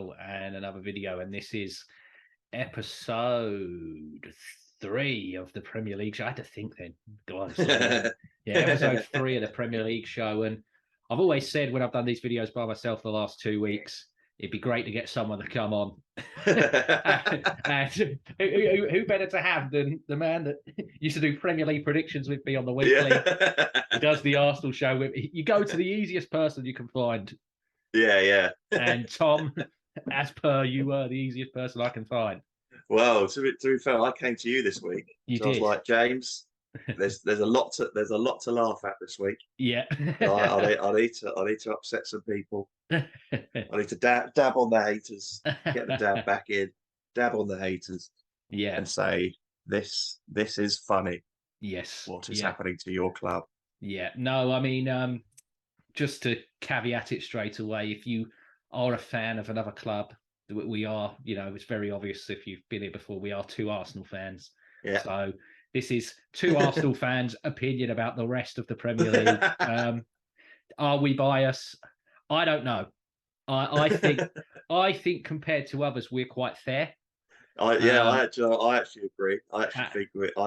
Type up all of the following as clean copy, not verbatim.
channel and another video, and this is episode 3 of the Premier League show. I had to think then. God, episode 3 of the Premier League show. And I've always said when I've done these videos by myself the last 2 weeks, it'd be great to get someone to come on. And who better to have than the man that used to do Premier League predictions with me on the weekly? Yeah. He does the Arsenal show with me. You go to the easiest person you can find. Yeah. And Tom, as per, you were the easiest person I can find. Well, to be fair, I came to you this week. You so did. I was like, James, there's a lot to laugh at this week. Yeah. I need to upset some people. I need to dab on the haters, get the dab back in, dab on the haters, and say this is funny. Yes. What is happening to your club? Yeah. No, I mean, just to caveat it straight away, if you are a fan of another club, we are, it's very obvious if you've been here before, we are 2 Arsenal fans. Yeah. So this is 2 Arsenal fans' opinion about the rest of the Premier League. Are we biased? I don't know. I think compared to others, we're quite fair. I actually agree. I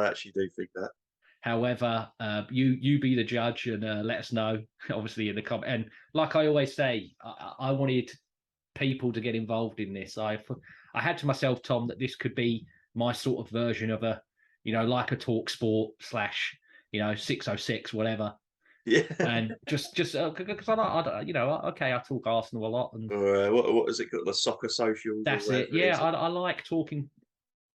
actually do think that. However, you be the judge and let us know, obviously, in the comment. And like I always say, I wanted people to get involved in this. I had to myself, Tom, that this could be my sort of version of a, like a talk sport / 606, whatever. Yeah. And just because I talk Arsenal a lot. And what is it called? The soccer socials? That's it. Yeah, I like talking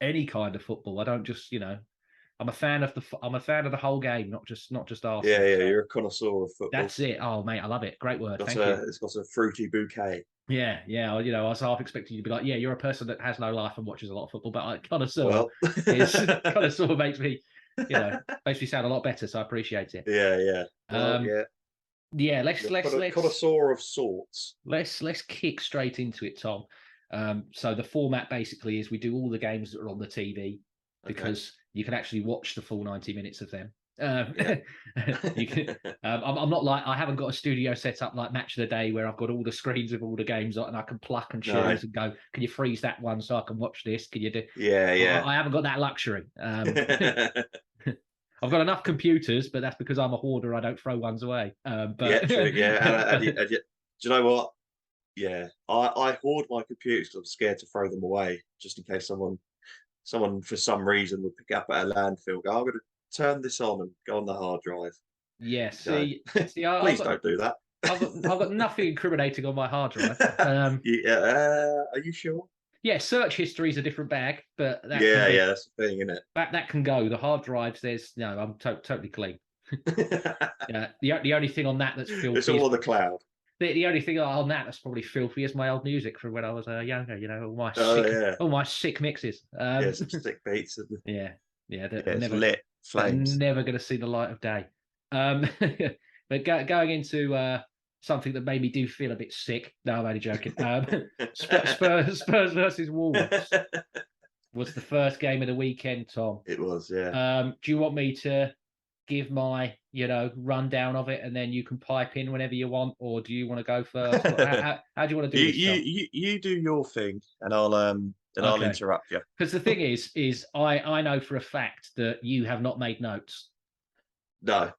any kind of football. I don't just, I'm a fan of the whole game, not just Arsenal. Yeah, you're a connoisseur of football. That's it. Oh, mate, I love it. Great word. Thank you. It's got a fruity bouquet. Yeah. I was half expecting you to be like, yeah, you're a person that has no life and watches a lot of football, but connoisseur connoisseur makes me, makes me sound a lot better. So I appreciate it. Yeah. Yeah. Let's connoisseur of sorts. Let's kick straight into it, Tom. So the format basically is we do all the games that are on the TV because you can actually watch the full 90 minutes of them. You can. I'm not like, I haven't got a studio set up like Match of the Day where I've got all the screens of all the games on and I can pluck and choose and go, can you freeze that one so I can watch this? Can you do? Yeah. I haven't got that luxury. I've got enough computers, but that's because I'm a hoarder. I don't throw ones away. True. Yeah. Do you know what? Yeah, I hoard my computers because I'm scared to throw them away, just in case someone for some reason would pick it up at a landfill. Go, I'm going to turn this on and go on the hard drive. Yeah, see, please don't do that. I've got nothing incriminating on my hard drive. Are you sure? Yeah, search history is a different bag, but that's the thing, isn't it? That can go. The hard drives, I'm totally clean. The only thing on that that's filthy. It's all on the cloud. The only thing on that that's probably filthy is my old music from when I was younger. All my sick mixes. Some sick beats. They're lit flames. Never going to see the light of day. But going into something that made me do feel a bit sick. No, I'm only joking. Spurs versus Wolves was the first game of the weekend, Tom. It was, yeah. Do you want me to give my rundown of it and then you can pipe in whenever you want, or do you want to go first? How do you want to do this? You do your thing and I'll interrupt you. Because the thing is I know for a fact that you have not made notes. No,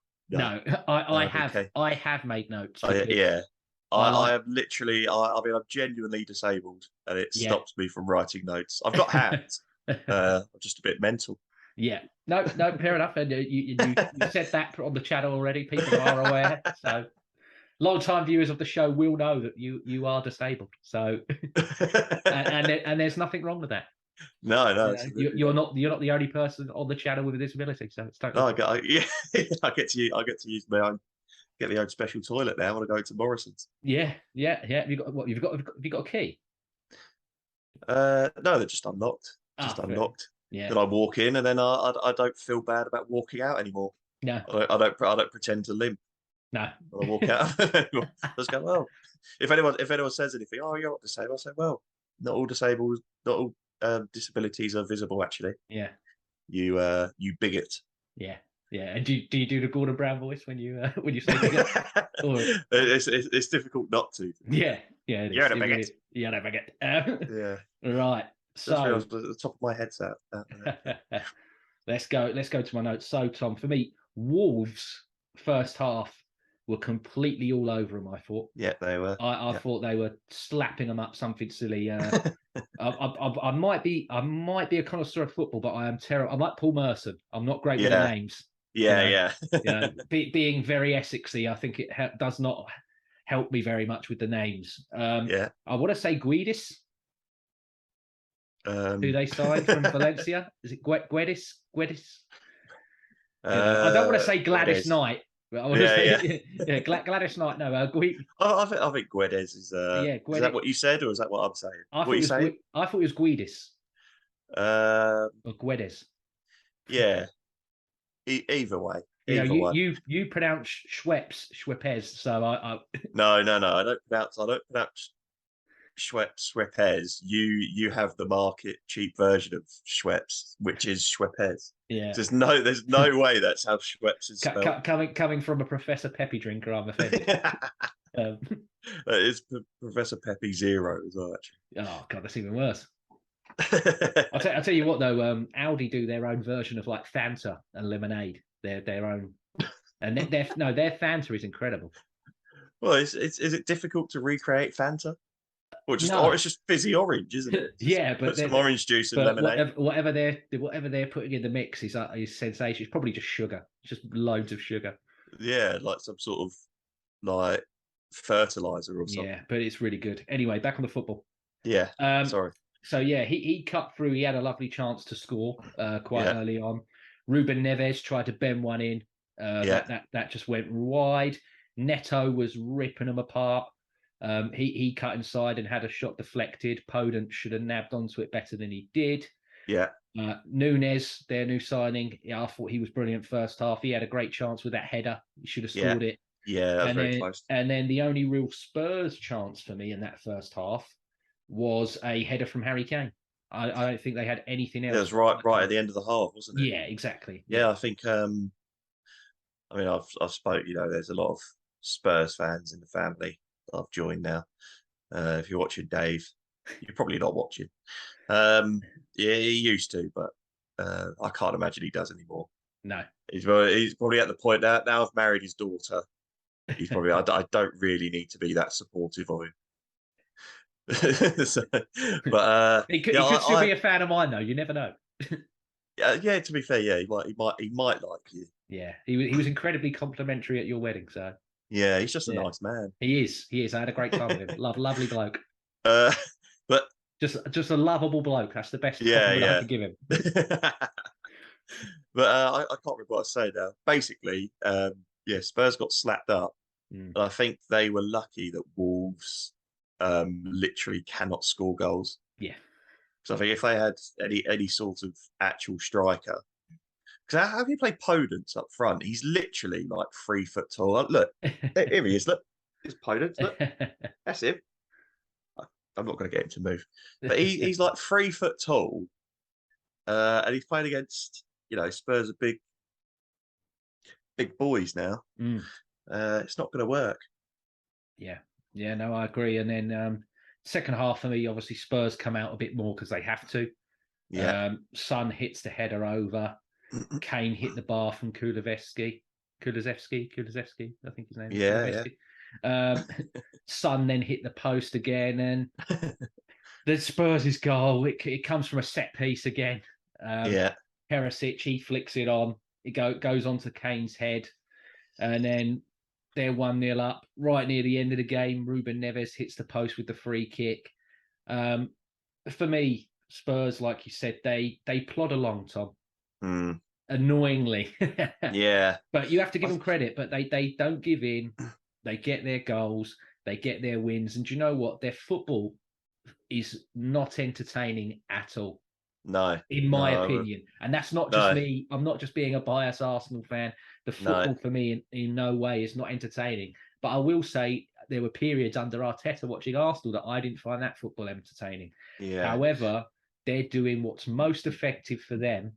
I have made notes. I am literally. I'm genuinely disabled, and it stops me from writing notes. I've got hands. I'm just a bit mental. Yeah. No, fair enough. And you said that on the channel already. People are aware. So, long-time viewers of the show will know that you are disabled. So, and there's nothing wrong with that. No. You're not the only person on the channel with a disability. So it's totally. I get to use my own. Get the own special toilet now when I go to Morrison's. Yeah. Have you got a key? No, they're just unlocked. Unlocked. Yeah. Then I walk in, and then I don't feel bad about walking out anymore. No. I don't pretend to limp. No. When I walk out, I just go, well. If anyone says anything, oh, you're not disabled, I say, well, not all disabilities are visible. Actually. Yeah. You bigot. Yeah. Yeah, and do you do the Gordon Brown voice when you say bigot? It's difficult not to. Yeah, Yeah, it You're is. the It really is. bigot. Yeah, no bigot. Yeah. Right. Just So realised the top of my head's out. let's go to my notes. So, Tom, for me, Wolves first half were completely all over them, I thought. Yeah, they were. I thought they were slapping them up something silly. I might be a connoisseur of football, but I am terrible. I'm like Paul Merson. I'm not great with the names. Yeah. Being very Essexy, I think it does not help me very much with the names. Yeah. I want to say Guedes, who they signed from Valencia. Is it Guedes? I don't want to say Gladys Knight. But I want to say Gladys Knight. No, I think Guedes is. Guedes. Is that what you said, or is that what I'm saying? I thought it was Guedes. Or Guedes. Yeah. Either way. You pronounce Schweppes. So I No. I don't pronounce Schweppes. You have the market cheap version of Schweppes, which is Schweppes. Yeah. There's no way that's how Schweppes is spelled. Coming from a Professor Peppy drinker, I'm offended. That is Professor Peppy Zero as well, actually. Oh God, that's even worse. I'll tell you what though, Audi do their own version of like Fanta and lemonade. Their own, and their Fanta is incredible. Well, is it difficult to recreate Fanta? Or it's just fizzy orange, isn't it? Yeah, but put some orange juice and lemonade. Whatever they're putting in the mix is sensation. It's probably just sugar, just loads of sugar. Yeah, like some sort of like fertilizer or something. Yeah, but it's really good. Anyway, back on the football. Yeah. Sorry. So yeah, he cut through. He had a lovely chance to score quite early on. Ruben Neves tried to bend one in. That just went wide. Neto was ripping them apart. He cut inside and had a shot deflected. Podence should have nabbed onto it better than he did. Yeah. Nunes, their new signing. Yeah, I thought he was brilliant first half. He had a great chance with that header. He should have scored it. Yeah, that was very close. And then the only real Spurs chance for me in that first half was a header from Harry Kane. I don't think they had anything else. It was right at the end of the half, wasn't it? Yeah, exactly. Yeah, I think. I mean, I've spoke. There's a lot of Spurs fans in the family that I've joined now. If you're watching Dave, you're probably not watching. Yeah, he used to, but I can't imagine he does anymore. No, he's probably at the point now. Now I've married his daughter. He's probably. I don't really need to be that supportive of him. But he could still be a fan of mine, though. You never know. Yeah. To be fair, yeah, he might like you. Yeah, he was incredibly complimentary at your wedding. So yeah, he's just a nice man. He is. I had a great time with him. Lovely bloke. But just a lovable bloke. That's the best compliment I could give him. But I can't remember what I say now. Basically, Spurs got slapped up. And I think they were lucky that Wolves literally cannot score goals. Yeah. So I think if they had any sort of actual striker, because how have you played Podence up front? He's literally like 3 foot tall. Look, here he is. Look, it's Podence. Look, that's him. I'm not going to get him to move, but he's like 3 foot tall, and he's playing against Spurs are big boys now. It's not going to work. Yeah, no, I agree. And then second half for me, obviously Spurs come out a bit more because they have to. Yeah. Son hits the header over. Kane hit the bar from Kulusevski, I think his name is. Yeah. Son then hit the post again, and the Spurs' goal, it comes from a set piece again. Perisic, he flicks it on. It goes onto Kane's head, and then they're 1-0 up. Right near the end of the game, Ruben Neves hits the post with the free kick. For me, Spurs, like you said, they plod along, Tom. Annoyingly. Yeah. But you have to give them credit, but they don't give in. They get their goals. They get their wins. And do you know what? Their football is not entertaining at all. No. In my opinion. And that's not just me. I'm not just being a biased Arsenal fan. The football for me in no way is not entertaining. But I will say there were periods under Arteta watching Arsenal that I didn't find that football entertaining. Yeah. However, they're doing what's most effective for them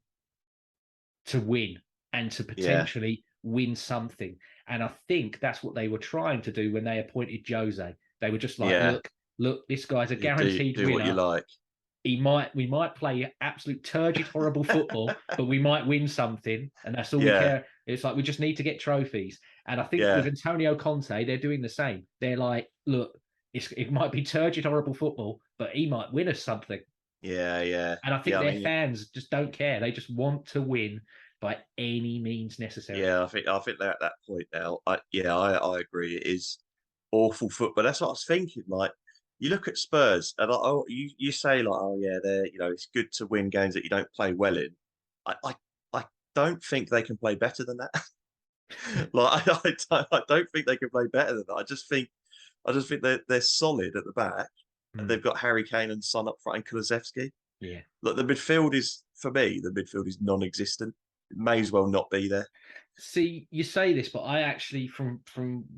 to win and to potentially win something. And I think that's what they were trying to do when they appointed Jose. They were just like, look, look, this guy's a do guaranteed what you winner. like. We might play absolute turgid, horrible football, but we might win something, and that's all we care. It's like we just need to get trophies. And I think with Antonio Conte, they're doing the same. They're like, look, it might be turgid, horrible football, but he might win us something. Yeah. And I think their fans just don't care. They just want to win by any means necessary. Yeah, I think they're at that point now. I agree. It is awful football. That's what I was thinking. Like, you look at Spurs, and you say like, oh yeah, they're it's good to win games that you don't play well in. I don't think they can play better than that. Like I don't think they can play better than that. I just think they're solid at the back. And they've got Harry Kane and Son up front and Kulusevski. Yeah. Look, the midfield is non-existent. It may as well not be there. See, you say this, but I actually, from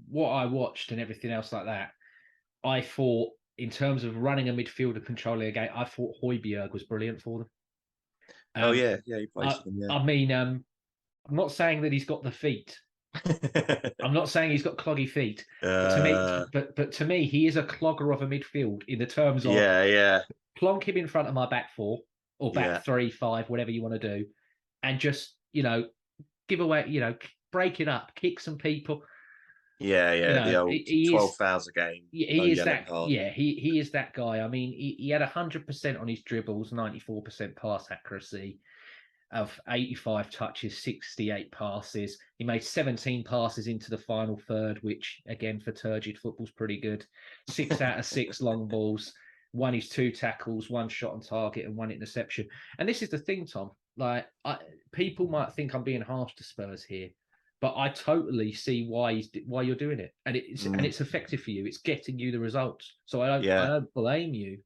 what I watched and everything else like that, I thought in terms of running a midfield and controlling a game, I thought Højbjerg was brilliant for them. He plays for them. Yeah. I mean, I'm not saying that he's got the feet. I'm not saying he's got cloggy feet. But to me, he is a clogger of a midfield in the terms of plonk him in front of my back four or back 3-5, whatever you want to do, and just give away, break it up, kick some people. The old 12 fouls a game. He is that. Yeah, he is that guy. I mean, he had 100% on his dribbles, 94% pass accuracy, of 85 touches, 68 passes. He made 17 passes into the final third, which again for turgid football's pretty good. 6 out of 6 long balls. Won his 2 tackles, 1 shot on target, and 1 interception. And this is the thing, Tom. Like, people might think I'm being harsh to Spurs here, but I totally see why you're doing it, and it's effective for you. It's getting you the results. So I don't blame you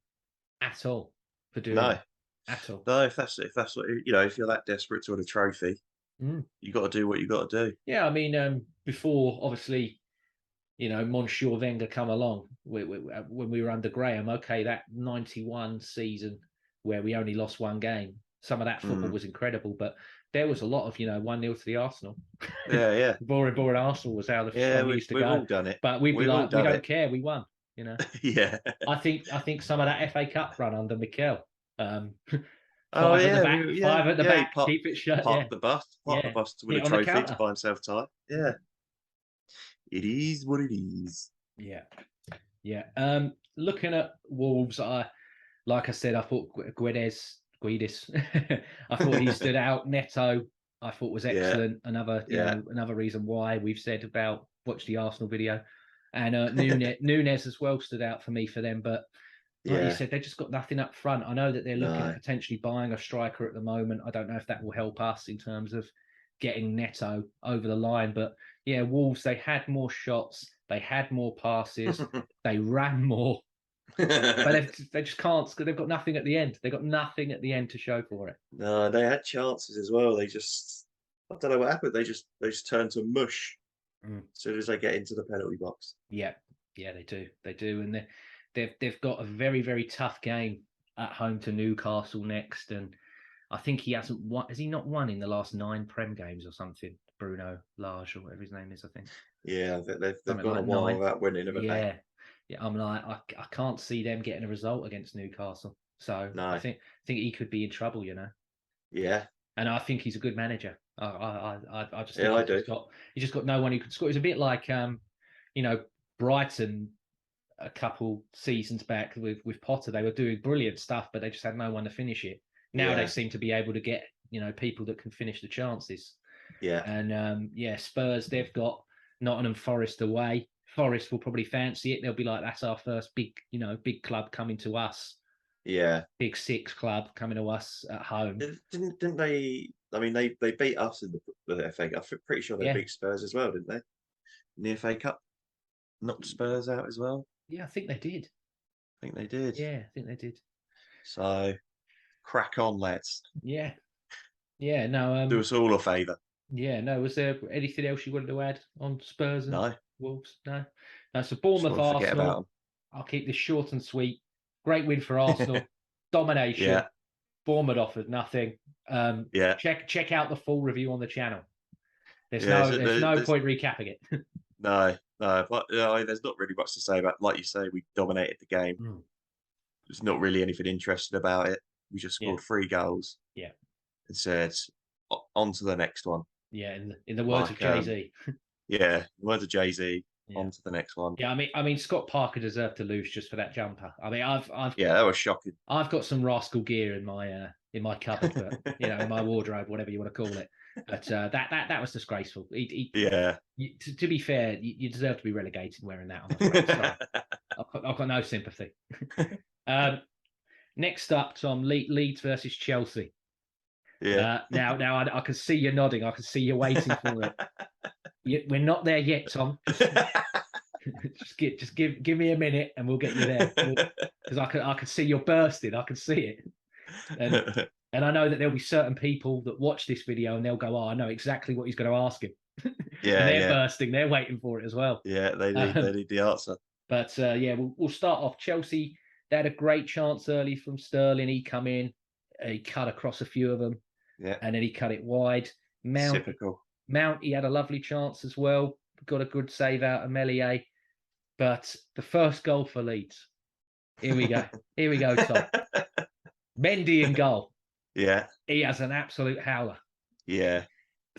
at all for doing it. At all. No, if that's what if you're that desperate to win a trophy, you got to do what you got to do. Yeah, I mean, before obviously, Monsieur Wenger come along when we were under Graham. Okay, that 91 season where we only lost 1 game. Some of that football was incredible, but there was a lot of 1-0 to the Arsenal. Yeah. boring Arsenal was how the fun used to go. We've all done it, but we'd be like, we don't care, we won. Yeah. I think some of that FA Cup run under Mikel. 5 at the back, keep it shut. Park the bus to win a trophy to buy himself time. Yeah. It is what it is. Yeah. Looking at Wolves, like I said, I thought Guedes, I thought he stood out. Neto, I thought was excellent. Another reason why we've said about watch the Arsenal video, and Nunes as well stood out for me for them. But like you said, they just got nothing up front. I know that they're looking at potentially buying a striker at the moment. I don't know if that will help us in terms of getting Neto over the line. But yeah, Wolves, they had more shots, they had more passes, they ran more. But they just can't. They've got nothing at the end. They got nothing at the end to show for it. No, they had chances as well. I don't know what happened. They just turned to mush as soon as they get into the penalty box. Yeah, they do, and they've got a very, very tough game at home to Newcastle next, and I think he hasn't won. Has he not won in the last 9 Prem games or something? Bruno Lage or whatever his name is, I think. Yeah, they've gone a while without winning, haven't they? Yeah, I'm like, I can't see them getting a result against Newcastle. So I think he could be in trouble, Yeah. And I think he's a good manager. I just think I do. He's just got no one who could score. It's a bit like Brighton a couple seasons back with Potter. They were doing brilliant stuff, but they just had no one to finish it. Now they seem to be able to get people that can finish the chances. Yeah. And Spurs, they've got Nottingham Forest away. Forest will probably fancy it. They'll be like, that's our first big club coming to us. Yeah. Big 6 club coming to us at home. Didn't they? I mean, they beat us in the FA Cup. I'm pretty sure they beat Spurs as well, didn't they? In the FA Cup, knocked Spurs out as well. Yeah, I think they did. I think they did. Yeah, I think they did. So, crack on, lads. Yeah. No. Do us all a favour. Yeah. No. Was there anything else you wanted to add on Spurs and Wolves? No. So Bournemouth, Arsenal. I'll keep this short and sweet. Great win for Arsenal. Domination. Yeah. Bournemouth offered nothing. Check out the full review on the channel. There's no point recapping it. No, no, but there's not really much to say about. Like you say, we dominated the game. Mm. There's not really anything interesting about it. We just Yeah, scored 3 goals yeah, and said, On to the next one." yeah. In the words of Like, Jay-Z. yeah, words of Jay-Z. Yeah. On to the next one. Yeah, I mean, Scott Parker deserved to lose just for that jumper. I mean, Yeah, that was shocking. I've got some rascal gear in my cupboard, but in my wardrobe, whatever you want to call it. But that was disgraceful. Yeah. To be fair, you deserve to be relegated wearing that. I'm afraid. Sorry, I've got no sympathy. Next up, Tom, Leeds versus Chelsea. Yeah. Now I can see you nodding. I can see you waiting for it. We're not there yet, Tom. Just give me a minute and we'll get you there. Because I can see you're bursting. I can see it. And I know that there'll be certain people that watch this video and they'll go, "Oh, I know exactly what he's going to ask him." Yeah, and they're yeah. bursting. They're waiting for it as well. Yeah, they need the answer. But yeah, we'll start off. Chelsea, they had a great chance early from Sterling. He come in, he cut across a few of them, Yeah. and then he cut it wide. Typical. Mount, he had a lovely chance as well. Got a good save out of Meslier. But the first goal for Leeds. Here we go. Here we go, Tom. Mendy in goal. Yeah. He has an absolute howler. Yeah.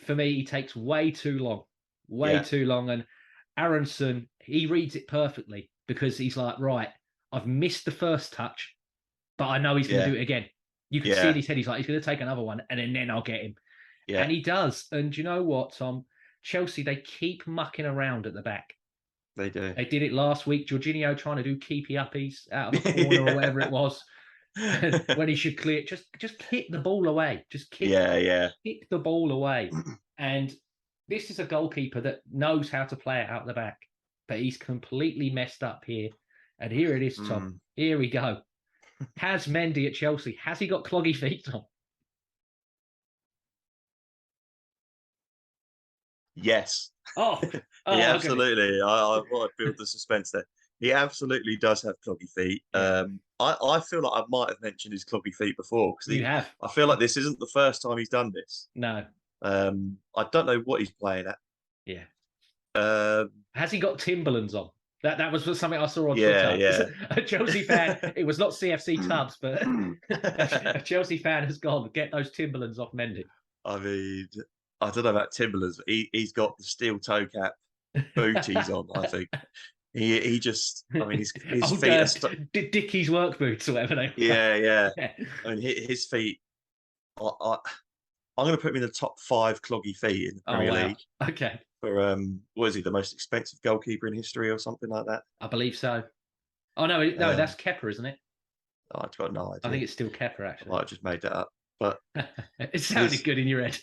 For me, he takes way too long. Way too long. And Aronson, he reads it perfectly because he's like, right, I've missed the first touch, but I know he's going to do it again. You can see in his head, he's going to take another one and then I'll get him. Yeah. And he does. And you know what, Tom? Chelsea, they keep mucking around at the back. They do. They did it last week. Jorginho trying to do keepy uppies out of the corner or whatever it was. When he should clear, just kick the ball away. Just kick the ball away. And this is a goalkeeper that knows how to play it out the back, but he's completely messed up here. And here it is, Tom. Here we go. Has Mendy at Chelsea? Has he got cloggy feet, Tom? Yes. Oh, he absolutely. I want to build the suspense there. He absolutely does have cloggy feet. Yeah. I feel like I might have mentioned his cloggy feet before because you have. I feel like this isn't the first time he's done this. No. I don't know what he's playing at. Yeah. Has he got Timberlands on? That was something I saw on Twitter. Yeah. A Chelsea fan. It was not CFC Tubbs, but a Chelsea fan has gone, get those Timberlands off Mendy. I mean, I don't know about Timberlands, but he's got the steel toe cap booties on, I think. He just, I mean, his feet are Dickies work boots or whatever they were. Yeah. I mean, his feet, I'm going to put him in the top 5 cloggy feet in the Premier League. Okay. For, what is he, the most expensive goalkeeper in history or something like that? I believe so. Oh, no, that's Kepa, isn't it? I've got no idea. I think it's still Kepa, actually. I might have just made that up. But it sounded good in your head.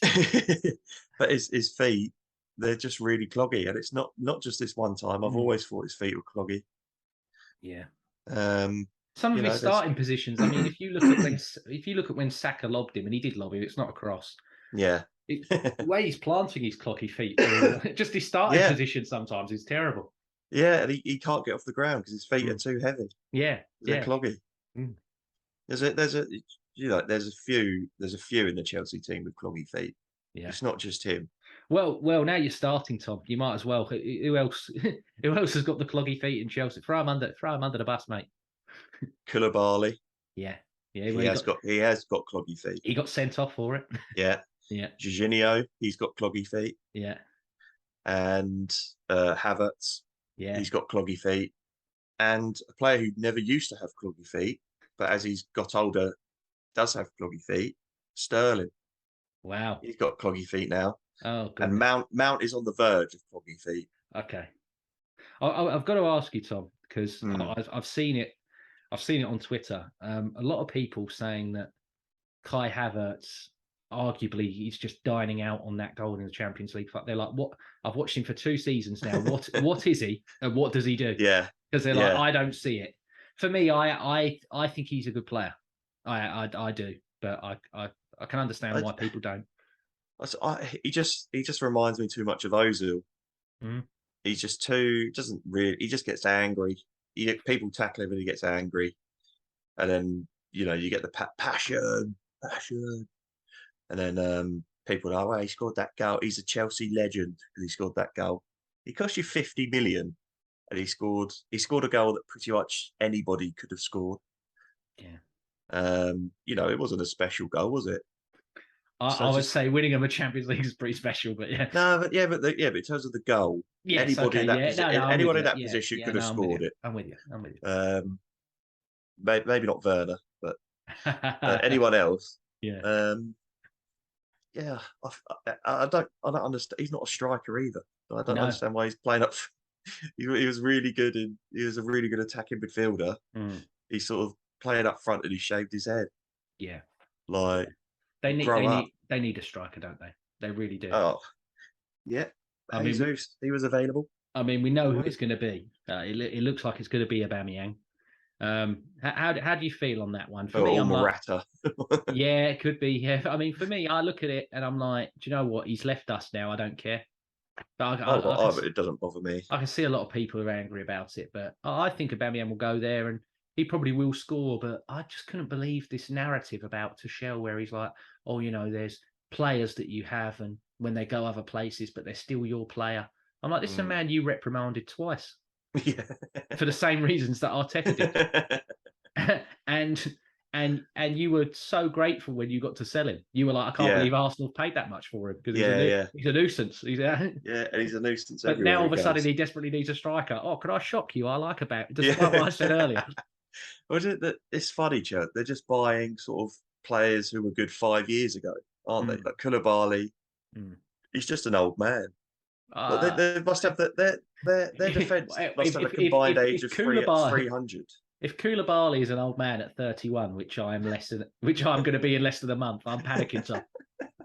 But his feet, they're just really cloggy, and it's not just this one time. I've always thought his feet were cloggy. Yeah. Some of his starting positions. I mean, if you look at when Saka lobbed him, and he did lob him, it's not a cross. Yeah. The way he's planting his cloggy feet, just his starting position sometimes is terrible. Yeah, and he can't get off the ground because his feet are too heavy. Yeah, they're cloggy. There's a few in the Chelsea team with cloggy feet. Yeah. It's not just him. Well, now you're starting, Tom. You might as well. Who else has got the cloggy feet in Chelsea? Throw him under the bus, mate. Koulibaly. Yeah. He has got cloggy feet. He got sent off for it. Yeah. Jorginho, he's got cloggy feet. Yeah. And Havertz. Yeah. He's got cloggy feet. And a player who never used to have cloggy feet, but as he's got older, does have cloggy feet. Sterling. Wow. He's got cloggy feet now. Oh, goodness. And Mount is on the verge of cloggy feet. Okay. I've got to ask you, Tom, because I've seen it. I've seen it on Twitter. A lot of people saying that Kai Havertz, arguably, he's just dining out on that goal in the Champions League. They're like, what? I've watched him for 2 seasons now. What is he, and what does he do? Yeah. Because they're like, I don't see it. For me, I think he's a good player. I do, but I can understand why people don't. He just reminds me too much of Ozil. He's just he just gets angry. People tackle him and he gets angry, and then you get the passion, and then people are like, he scored that goal. He's a Chelsea legend because he scored that goal. He cost you 50 million, and he scored a goal that pretty much anybody could have scored. Yeah. It wasn't a special goal, was it? I would say winning him a Champions League is pretty special, but yeah. No, but in terms of the goal, Yes, anybody okay, in that yeah. position, No, I'm anyone with in you. that Yeah, position yeah, could no, have I'm with scored you. it. I'm with you. Maybe not Werner, but anyone else. Yeah. Yeah, I don't understand. He's not a striker either. I don't No. understand why he's playing up. He was really good he was a really good attacking midfielder. He's sort of playing up front and he shaved his head. Yeah. Like They grow up. need a striker, don't they? They really do. Oh, yeah. I Jesus, mean, he was available. I mean, we know who it's going to be. It looks like it's going to be Aubameyang. How do you feel on that one? For me, I'm Morata. yeah, it could be. Yeah, I mean, for me, I look at it and I'm like, do you know what? He's left us now. I don't care. But It doesn't bother me. I can see a lot of people are angry about it, but I think Aubameyang will go there and he probably will score. But I just couldn't believe this narrative about Tuchel where he's like, oh, there's players that you have and when they go other places, but they're still your player. I'm like, this is a man you reprimanded twice. Yeah. For the same reasons that Arteta did. and you were so grateful when you got to sell him. You were like, I can't believe Arsenal paid that much for him because he's a nuisance. Yeah, and he's a nuisance. But now all of a sudden he desperately needs a striker. Oh, could I shock you? I like about despite what I said earlier. It's funny, Chad. They're just buying sort of players who were good 5 years ago, aren't they? Like Koulibaly. He's just an old man. They must have their defence must have a combined age of 300. If Koulibaly is an old man at 31, which I'm going to be in less than a month, I'm panicking. So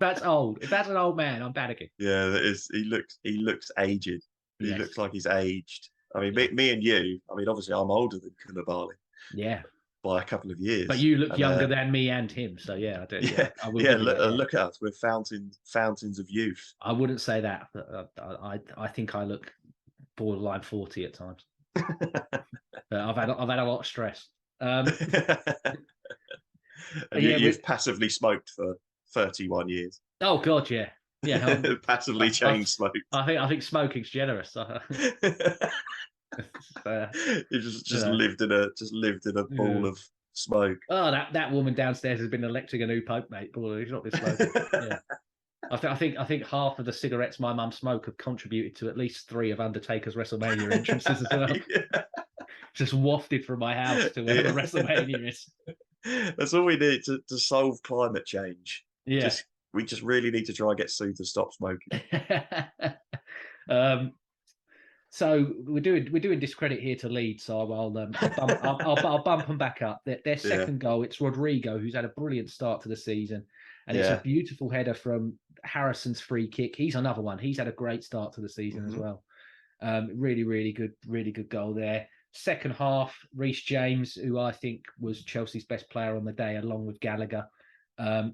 that's old. If that's an old man, I'm panicking. Yeah, that is. He looks aged. He looks like he's aged. I mean, me and you. I mean, obviously, I'm older than Koulibaly. Yeah. By a couple of years. But you look younger than me and him, so yeah, I do. Yeah, look at us. We're fountains of youth. I wouldn't say that. I think I look borderline 40 at times. I've had a lot of stress. You've passively smoked for 31 years. Oh God, yeah. Passively chain smoked. I think smoking's generous. You just lived in a ball of smoke. Oh, that woman downstairs has been electing a new pope, mate. Boy, he's not been smoking. Yeah. I think half of the cigarettes my mum smoked have contributed to at least 3 of Undertaker's WrestleMania entrances as well. Yeah. Just wafted from my house to where the WrestleMania is. That's all we need to solve climate change. Yeah. We just really need to try and get Sue to stop smoking. So we're doing discredit here to Leeds, so I'll bump them back up. Their second goal, it's Rodrigo, who's had a brilliant start to the season, and it's a beautiful header from Harrison's free kick. He's another one. He's had a great start to the season as well. Really good goal there. Second half, Reece James, who I think was Chelsea's best player on the day, along with Gallagher.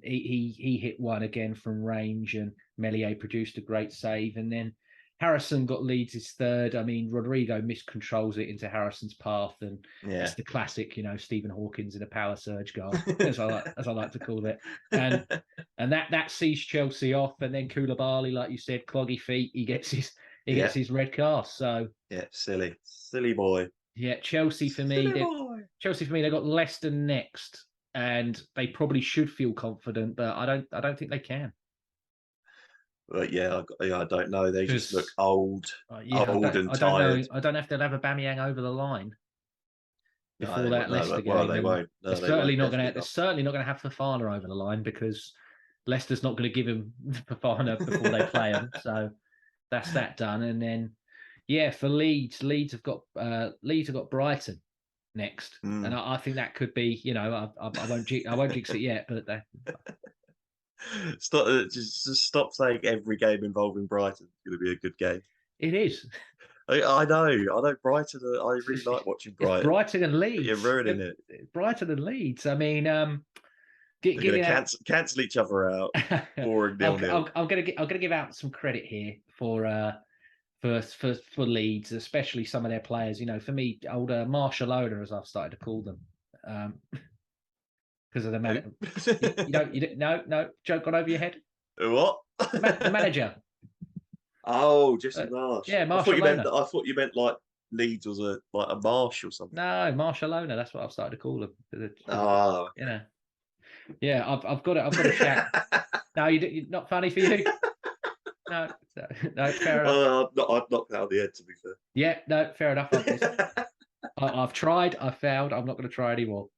He hit one again from range, and Meslier produced a great save, and then Harrison got Leeds' third. I mean, Rodrigo miscontrols it into Harrison's path, and it's the classic, Stephen Hawkins in a power surge goal, as I like to call it. And that sees Chelsea off, and then Koulibaly, like you said, cloggy feet. He gets his red card. So silly boy. Yeah, Chelsea for me. They got Leicester next, and they probably should feel confident, but I don't think they can. But I don't know. They just look old, and tired. I don't know if they'll have Aubameyang over the line before Leicester game. Well, they won't. They're certainly not going to have Fofana over the line because Leicester's not going to give him Fofana before they play him. So that's that done. And then, for Leeds have got Brighton next, and I think that could be. I won't jinx it yet, but they. Stop saying every game involving Brighton is going to be a good game. It is. I know Brighton. I really like watching Brighton. Brighton and Leeds. You're ruining it. Brighton and Leeds. I mean, they're going to cancel each other out. Boring 0-0. I'm going to give out some credit here for Leeds, especially some of their players. For me, older Martialona, as I've started to call them. Because of the manager. No, joke got over your head. What? The manager. Oh, Jesse Marsh. Yeah, I thought you meant Marshallona. I thought you meant like Leeds was a marsh or something. No, Marshallona. That's what I've started to call him. Oh, You know. Yeah, I've got it. I've got a shout. No, you're not funny for you. No, no, fair enough. I'd knock that on the head, to be fair. Yeah, no, fair enough. I've tried. I've failed. I'm not going to try anymore.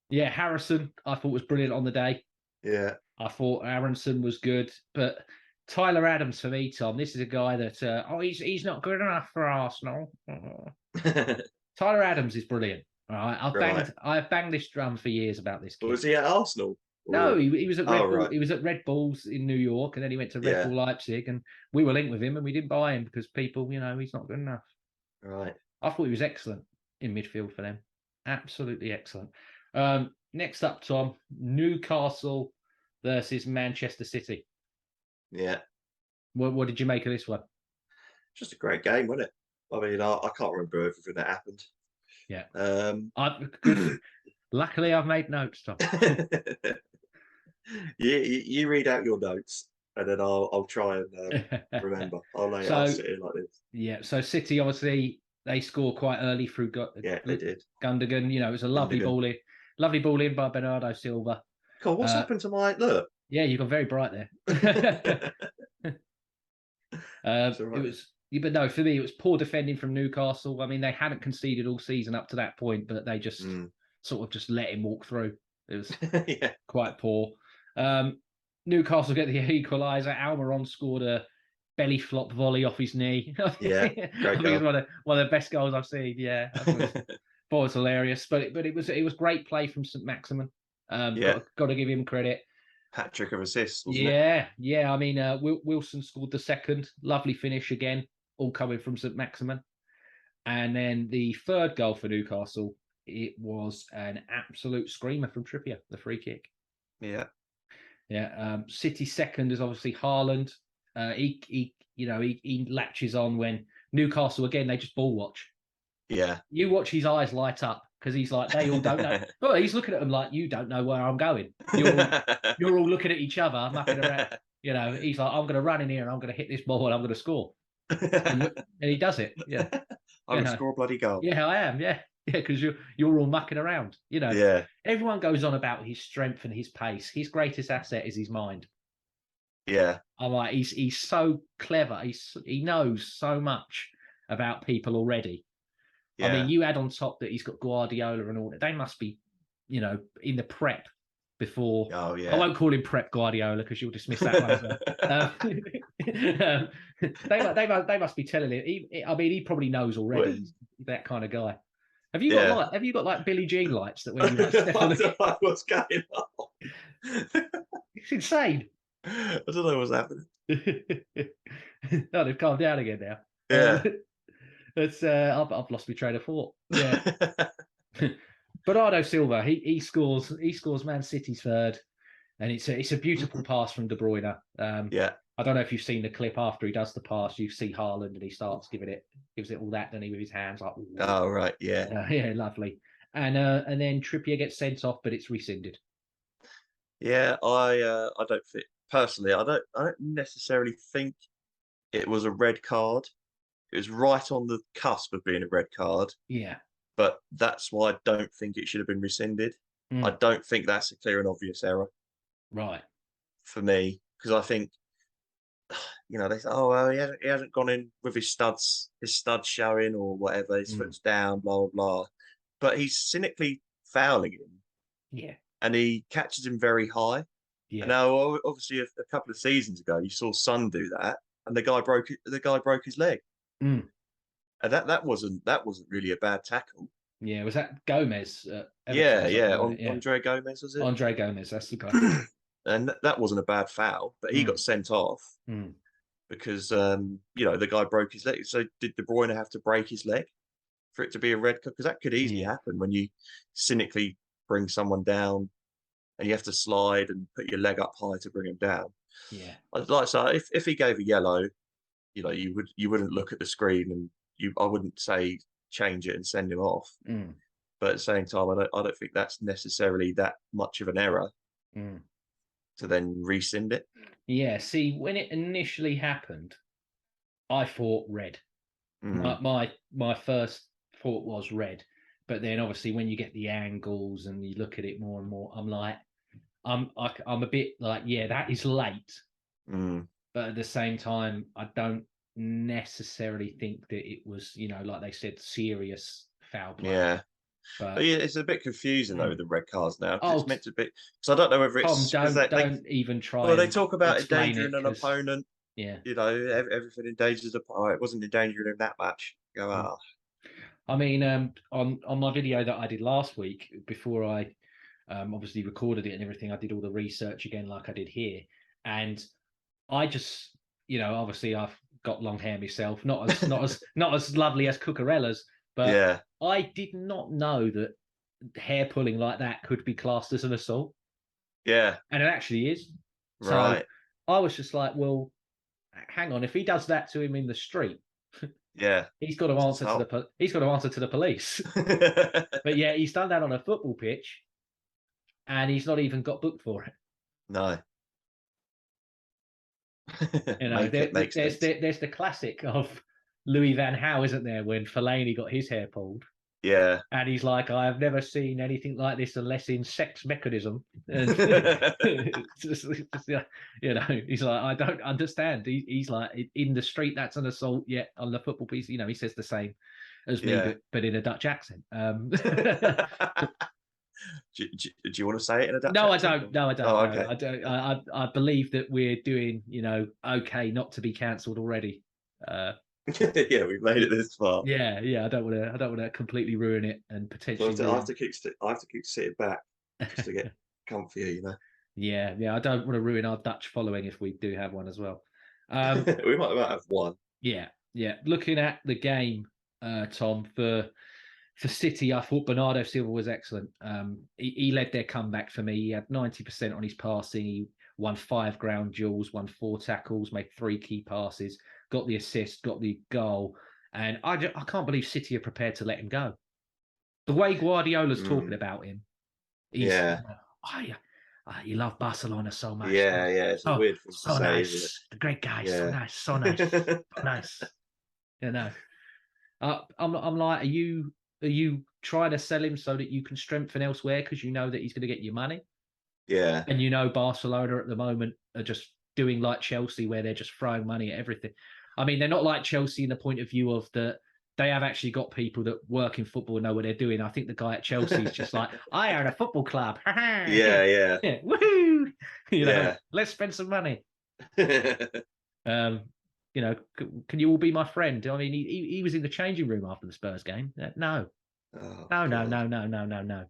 Yeah, Harrison, I thought was brilliant on the day. Yeah. I thought Aronson was good, but Tyler Adams for me, Tom. This is a guy that he's not good enough for Arsenal. Tyler Adams is brilliant. All right, I've banged this drum for years about this kid. Was he at Arsenal? No, he was at Red Bull. Right. He was at Red Bulls in New York, and then he went to Red Bull Leipzig, and we were linked with him, and we didn't buy him because people, he's not good enough. Right. I thought he was excellent in midfield for them. Absolutely excellent. Next up, Tom, Newcastle versus Manchester City. Yeah. What did you make of this one? Just a great game, wasn't it? I mean, I can't remember everything that happened. Yeah. Luckily, I've made notes, Tom. You read out your notes, and then I'll try and remember. I'll sit here like this. Yeah. So City, obviously, they score quite early through. They did. Gundogan. It was a lovely ball in. Lovely ball in by Bernardo Silva. Cool. What's happened to my look? Yeah, you got very bright there. It was. But no, for me, it was poor defending from Newcastle. I mean, they hadn't conceded all season up to that point, but they just sort of just let him walk through. It was quite poor. Newcastle get the equaliser. Almiron scored a belly flop volley off his knee. Yeah, great goal. One of the best goals I've seen. Yeah, thought it was hilarious. But it was great play from SAINT-MAXIMIN. Got to give him credit. Hat trick of assists, wasn't it? Yeah. I mean, Wilson scored the second. Lovely finish again, all coming from SAINT-MAXIMIN. And then the third goal for Newcastle, it was an absolute screamer from Trippier, the free kick. Yeah. City second is obviously Haaland. He latches on when Newcastle again, they just ball watch. Yeah. You watch his eyes light up because he's like, they all don't know. Well, he's looking at them like, you don't know where I'm going. You're all looking at each other, mucking around. He's like, I'm going to run in here and I'm going to hit this ball and I'm going to score. and he does it. Yeah. I'm going to score a bloody goal. Yeah, I am. Yeah. Yeah, because you're all mucking around. Yeah. Everyone goes on about his strength and his pace. His greatest asset is his mind. Yeah. I'm like, he's so clever. He knows so much about people already. Yeah. I mean, you add on top that he's got Guardiola and all that. They must be, in the prep before. Oh yeah. I won't call him prep Guardiola because you'll dismiss that one. They must be telling him. He probably knows already. He's that kind of guy. Have you got like Billie Jean lights that when you step on the... I don't know what's going on. It's insane. I don't know what's happening. No, they've calmed down again now. Yeah. I've lost my train of thought. Yeah. Bernardo Silva, he scores Man City's third, and it's a beautiful pass from De Bruyne. I don't know if you've seen the clip after he does the pass. You see Haaland and he starts gives it all that, doesn't he, with his hands like. Ooh. Oh right, yeah, yeah, lovely. And then Trippier gets sent off, but it's rescinded. Yeah, I don't think personally. I don't necessarily think it was a red card. It was right on the cusp of being a red card. Yeah, but that's why I don't think it should have been rescinded. I don't think that's a clear and obvious error. Right. For me, because I think. They say, oh well, he hasn't gone in with his studs showing or whatever, his foot's down, blah blah blah. But he's cynically fouling him. Yeah. And he catches him very high. Yeah. And now obviously a couple of seasons ago you saw Son do that and the guy broke his leg. And that wasn't really a bad tackle. Yeah, was that Gomez? Andre Gomez, was it? Andre Gomez, that's the guy. And that wasn't a bad foul, but he got sent off because the guy broke his leg. So did De Bruyne have to break his leg for it to be a red card? Because that could easily happen when you cynically bring someone down and you have to slide and put your leg up high to bring him down. Yeah, like so if he gave a yellow, you wouldn't look at the screen and I wouldn't say change it and send him off. But at the same time, I don't think that's necessarily that much of an error. to then rescind it. Yeah, see, when it initially happened, I thought red. My first thought was red, but then obviously when you get the angles and you look at it more and more, I'm like, I'm a bit like, yeah, that is late, but at the same time, I don't necessarily think that it was, like they said, serious foul play. Yeah. But yeah, it's a bit confusing though with the red cards now, because it's meant to be. Because I don't know whether Tom, it's because don't even try. Well, they talk about explain endangering an opponent. Yeah, everything endangers the. Oh, it wasn't endangering in that match. Go I mean, on my video that I did last week, before I obviously recorded it and everything, I did all the research again, like I did here, and I just, obviously I've got long hair myself, not as lovely as Cucurella's, but yeah, I did not know that hair pulling like that could be classed as an assault. Yeah, and it actually is. right. So I was just like, well, hang on, if he does that to him in the street, Yeah, he's got to answer to the police. But yeah, he's done that on a football pitch, and he's not even got booked for it. No. There's the classic of Louis van Gaal, isn't there, when Fellaini got his hair pulled? Yeah. And he's like, I have never seen anything like this unless in Sex Mechanism. And, he's like, I don't understand. He's like, in the street, that's an assault. Yet on the football piece, he says the same as me, but in a Dutch accent. Do you want to say it in a Dutch No, accent? I don't. No, I don't. Oh, okay. I don't. I believe that we're doing, okay, not to be cancelled already. Yeah, we've made it this far. Yeah. I don't want to completely ruin it and potentially. I have to keep sitting back just to get comfier, Yeah. I don't want to ruin our Dutch following if we do have one as well. We might have one. Yeah. Looking at the game, Tom, for City, I thought Bernardo Silva was excellent. He led their comeback for me. He had 90% on his passing. He won 5 ground duels, won 4 tackles, made 3 key passes, got the assist, got the goal. And I can't believe City are prepared to let him go. The way Guardiola's talking about him, you love Barcelona so much. Yeah, it's a weird thing to say, nice. isn't it? The great guy, so nice, so nice. I'm like, are you trying to sell him so that you can strengthen elsewhere because you know that he's going to get your money? Yeah. And Barcelona at the moment are just doing like Chelsea, where they're just throwing money at everything. I mean, they're not like Chelsea in the point of view of that they have actually got people that work in football and know what they're doing. I think the guy at Chelsea is just like, I own a football club. Yeah. Woohoo! Let's spend some money. Can you all be my friend? I mean, he was in the changing room after the Spurs game. No. No.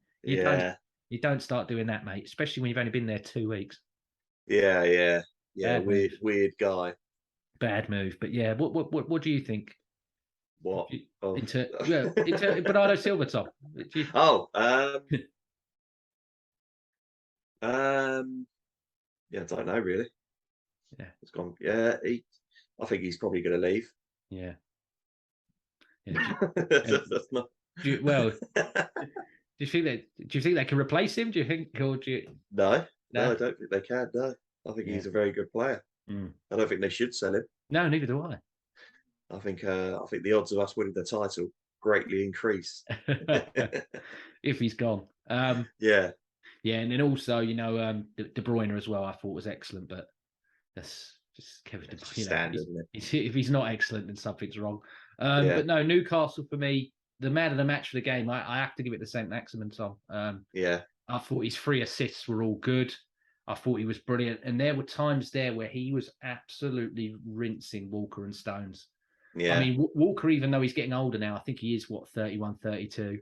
You don't start doing that, mate, especially when you've only been there 2 weeks. Yeah. Weird guy. Bad move. But yeah, what do you think? What? Into Bernardo Silva, Tom. Yeah, I don't know really. Yeah, it's gone. Yeah, I think he's probably going to leave. Yeah. That's not. Do you think they can replace him? Do you think, or do you? No, I don't think they can. No, I think he's a very good player. I don't think they should sell him. No, neither do I. I think the odds of us winning the title greatly increase if he's gone. Yeah, and then also, De Bruyne as well, I thought was excellent, but that's just Kevin De Bruyne. Standard, isn't it? If he's not excellent, then something's wrong. But no, Newcastle for me, the man of the match for the game, I have to give it to SAINT-MAXIMIN, Tom. I thought his 3 assists were all good. I thought he was brilliant. And there were times there where he was absolutely rinsing Walker and Stones. Yeah. I mean, Walker, even though he's getting older now, I think he is, 31, 32.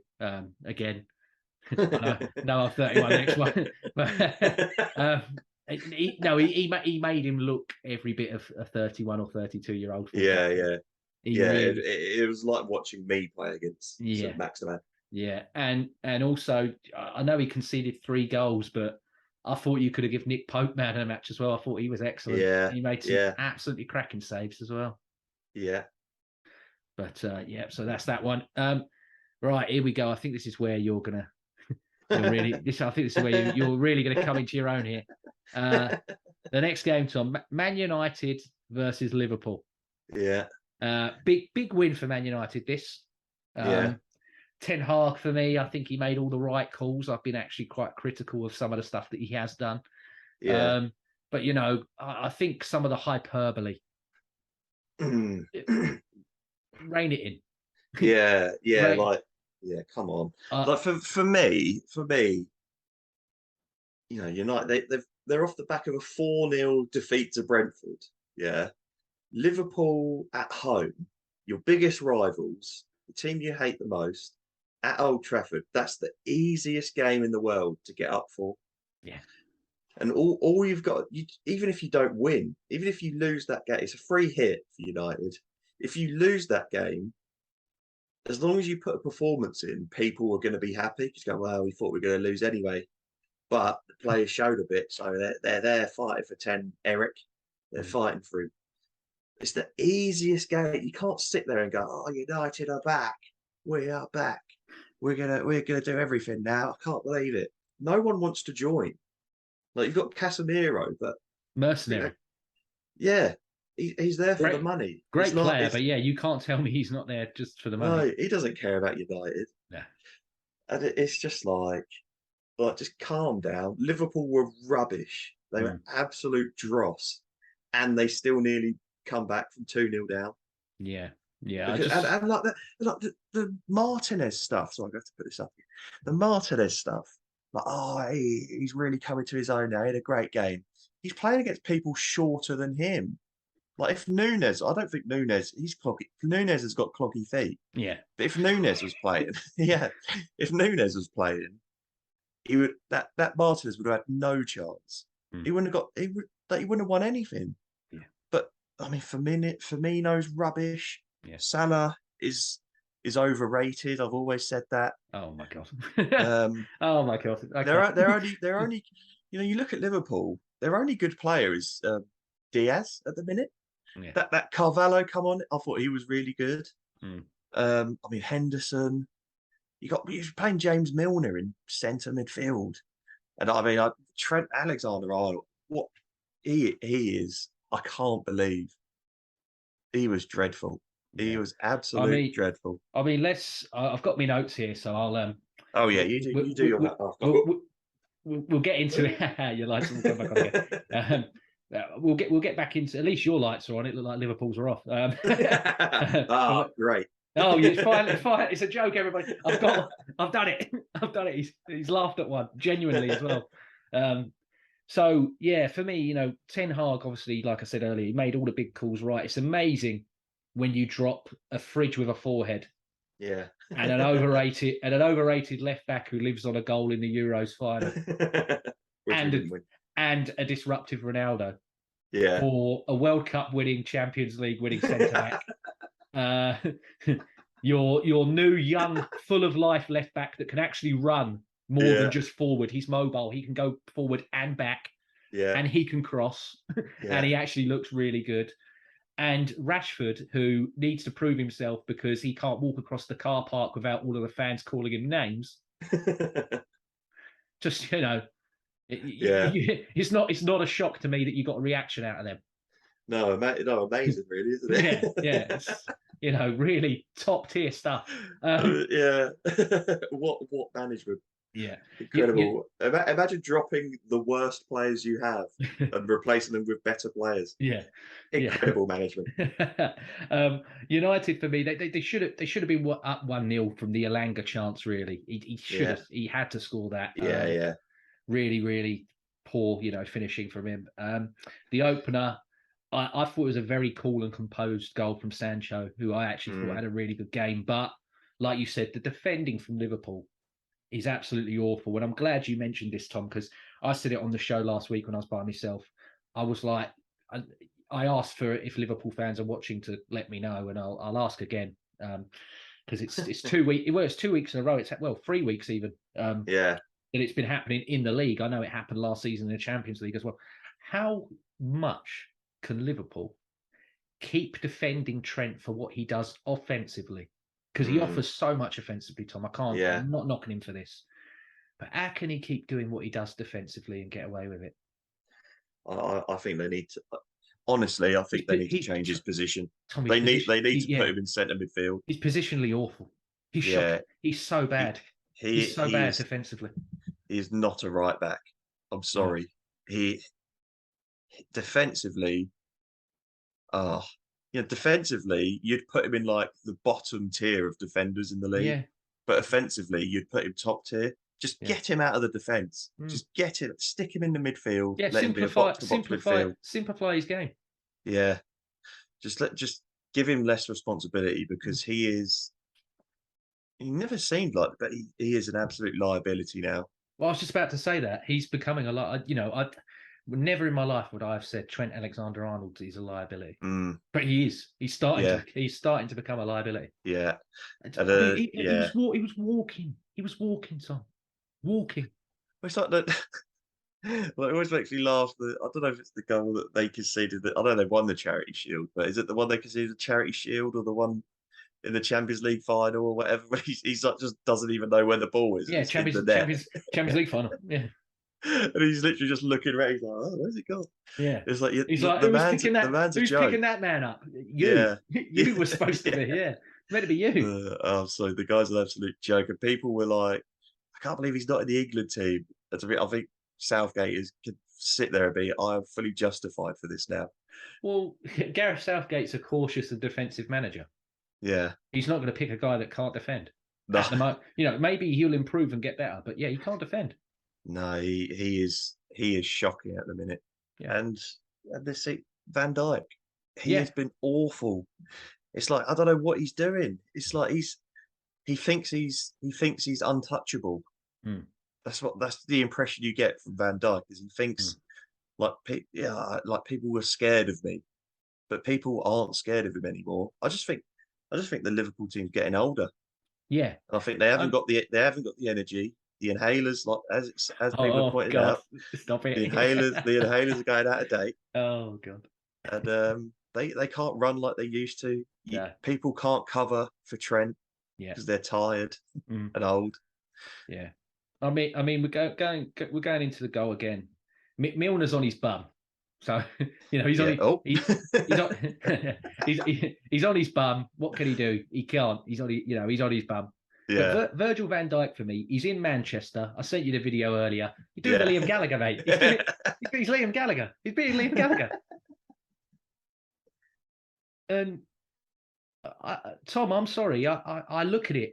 Again, no, I'm 31 next one. But, he made him look every bit of a 31 or 32-year-old. Yeah. It was like watching me play against SAINT-MAXIMIN. Yeah, and also, I know he conceded 3 goals, but I thought you could have given Nick Pope man of the match as well. I thought he was excellent. Yeah, he made some absolutely cracking saves as well. Yeah. But so that's that one. Right, here we go. I think this is where you're gonna. I think this is where you're really gonna come into your own here. The next game, Tom, Man United versus Liverpool. Yeah. Big win for Man United, this. Yeah. Ten Hag, for me, I think he made all the right calls. I've been actually quite critical of some of the stuff that he has done. Yeah. But, I think some of the hyperbole, rein it in. Yeah. Right. Come on. Like for me, United, they're off the back of a 4-0 defeat to Brentford. Yeah. Liverpool at home, your biggest rivals, the team you hate the most, at Old Trafford. That's the easiest game in the world to get up for. Yeah. And all you've got, even if you don't win, even if you lose that game, it's a free hit for United. If you lose that game, as long as you put a performance in, people are going to be happy because go, well, we thought we were going to lose anyway. But the players showed a bit, so they're there fighting for 10. Eric, they're fighting for him. It's the easiest game. You can't sit there and go, "Oh, United are back. We are back. We're gonna do everything now." I can't believe it. No one wants to join. Like you've got Casemiro, but mercenary. Yeah, he's there for the money. Great player, but yeah, you can't tell me he's not there just for the money. No, he doesn't care about United. Yeah, and it's just like just calm down. Liverpool were rubbish. They were absolute dross, and they still nearly come back from 2-0 down. Yeah. And like the Martinez stuff. So I have to put this up here. The Martinez stuff. Like, he's really coming to his own now. He had a great game. He's playing against people shorter than him. Like if Nunes, I don't think Nunes, Nunes has got cloggy feet. Yeah. But if Nunes was playing, if Nunes was playing, he would that Martinez would have had no chance. He wouldn't have won anything. Yeah. But I mean, Firmino's rubbish. Yeah. Salah is overrated. I've always said that. Oh my god. Oh my god. Okay. They're only you look at Liverpool. Their only good player is Diaz at the minute. Yeah. That Carvalho come on. I thought he was really good. I mean Henderson. You're playing James Milner in centre midfield, and I mean Trent Alexander-Arnold. What he is, I can't believe. He was dreadful. He was absolutely dreadful. I mean, I've got my notes here, so I'll. Oh yeah, you do your map. We'll get into it. Your lights will come back on again. We'll get back into. At least your lights are on. It looked like Liverpool's are off. Great. Oh, it's fine. It's a joke, everybody. I've done it. I've done it. He's laughed at one genuinely as well. So yeah, for me, Ten Hag, obviously, like I said earlier, he made all the big calls right. It's amazing when you drop a fridge with a forehead. Yeah. and an overrated left back who lives on a goal in the Euros final. and a disruptive Ronaldo. Yeah. For a World Cup winning, Champions League winning centre back. Your new, young, full of life left back that can actually run more than just forward. He's mobile. He can go forward and back. Yeah. And he can cross. And he actually looks really good. And Rashford, who needs to prove himself because he can't walk across the car park without all of the fans calling him names. Just, it's not a shock to me that you got a reaction out of them. No, amazing, really, isn't it? Yeah. It's, really top tier stuff. What management? Yeah, incredible. Imagine dropping the worst players you have and replacing them with better players. Yeah, incredible management. United for me, they should have been up 1-0 from the Elanga chance. Really, he should have. He had to score that. Yeah. Really, really poor, finishing from him. The opener, I thought it was a very cool and composed goal from Sancho, who I actually thought had a really good game. But like you said, the defending from Liverpool is absolutely awful. And I'm glad you mentioned this, Tom, because I said it on the show last week when I was by myself. I was like, I asked for if Liverpool fans are watching to let me know, and I'll ask again because it's 2 weeks. Well, it's 2 weeks in a row. It's 3 weeks even. That it's been happening in the league. I know it happened last season in the Champions League as well. How much can Liverpool keep defending Trent for what he does offensively? Because he offers so much offensively, Tom. I'm not knocking him for this. But how can he keep doing what he does defensively and get away with it? I think they need to. Honestly, I think they need to change his position. Tom, They need to put him in centre midfield. He's positionally awful. He's shocking. He's so bad. He's so bad defensively. He is not a right back. I'm sorry. No. He defensively, defensively, you'd put him in like the bottom tier of defenders in the league. Yeah. But offensively, you'd put him top tier. Just get him out of the defence. Just get him, stick him in the midfield. Yeah, let him be a box-to-box midfield. Simplify his game. Yeah, just give him less responsibility, because he never seemed like, but he is an absolute liability now. Well, I was just about to say that he's becoming a lot. Never in my life would I have said Trent Alexander-Arnold is a liability, but he is. He's starting to become a liability. Yeah, he was walking. He was walking, Tom. Walking. It's like that. Well, it always makes me laugh. I don't know if it's the goal that they conceded. I know they won the Charity Shield, but is it the one they conceded the Charity Shield, or the one in the Champions League final or whatever? He's like, just doesn't even know where the ball is. Yeah, Champions League final. Yeah. And he's literally just looking around. He's like, "Oh, where's it gone?" Yeah, it's like he's like, "Who's picking that man up? You. Yeah. You were supposed to be. Yeah, meant to be you." So the guy's an absolute joke, and people were like, "I can't believe he's not in the England team." I think Southgate could sit there and be, "I am fully justified for this now." Well, Gareth Southgate's a cautious and defensive manager. Yeah, he's not going to pick a guy that can't defend. No. Maybe he'll improve and get better, but yeah, he can't defend. No, he is shocking at the minute. Yeah. And let's see, Van Dijk, he has been awful. It's like, I don't know what he's doing. It's like he thinks he's untouchable. That's the impression you get from Van Dijk, is he thinks like people were scared of me, but people aren't scared of him anymore. I just think the Liverpool team's getting older. Yeah, and I think they haven't got the energy. The inhalers, like as people pointed out, stop it. The inhalers are going out of date. Oh God! And they can't run like they used to. People can't cover for Trent because they're tired and old. Yeah, I mean we're going into the goal again. Milner's on his bum, so he's on he's on his bum. What can he do? He can't. He's on his bum. Yeah. But Virgil van Dijk, for me, he's in Manchester. I sent you the video earlier. You're doing the Liam Gallagher, mate. He's Liam Gallagher. He's being Liam Gallagher. And Tom, I'm sorry. I look at it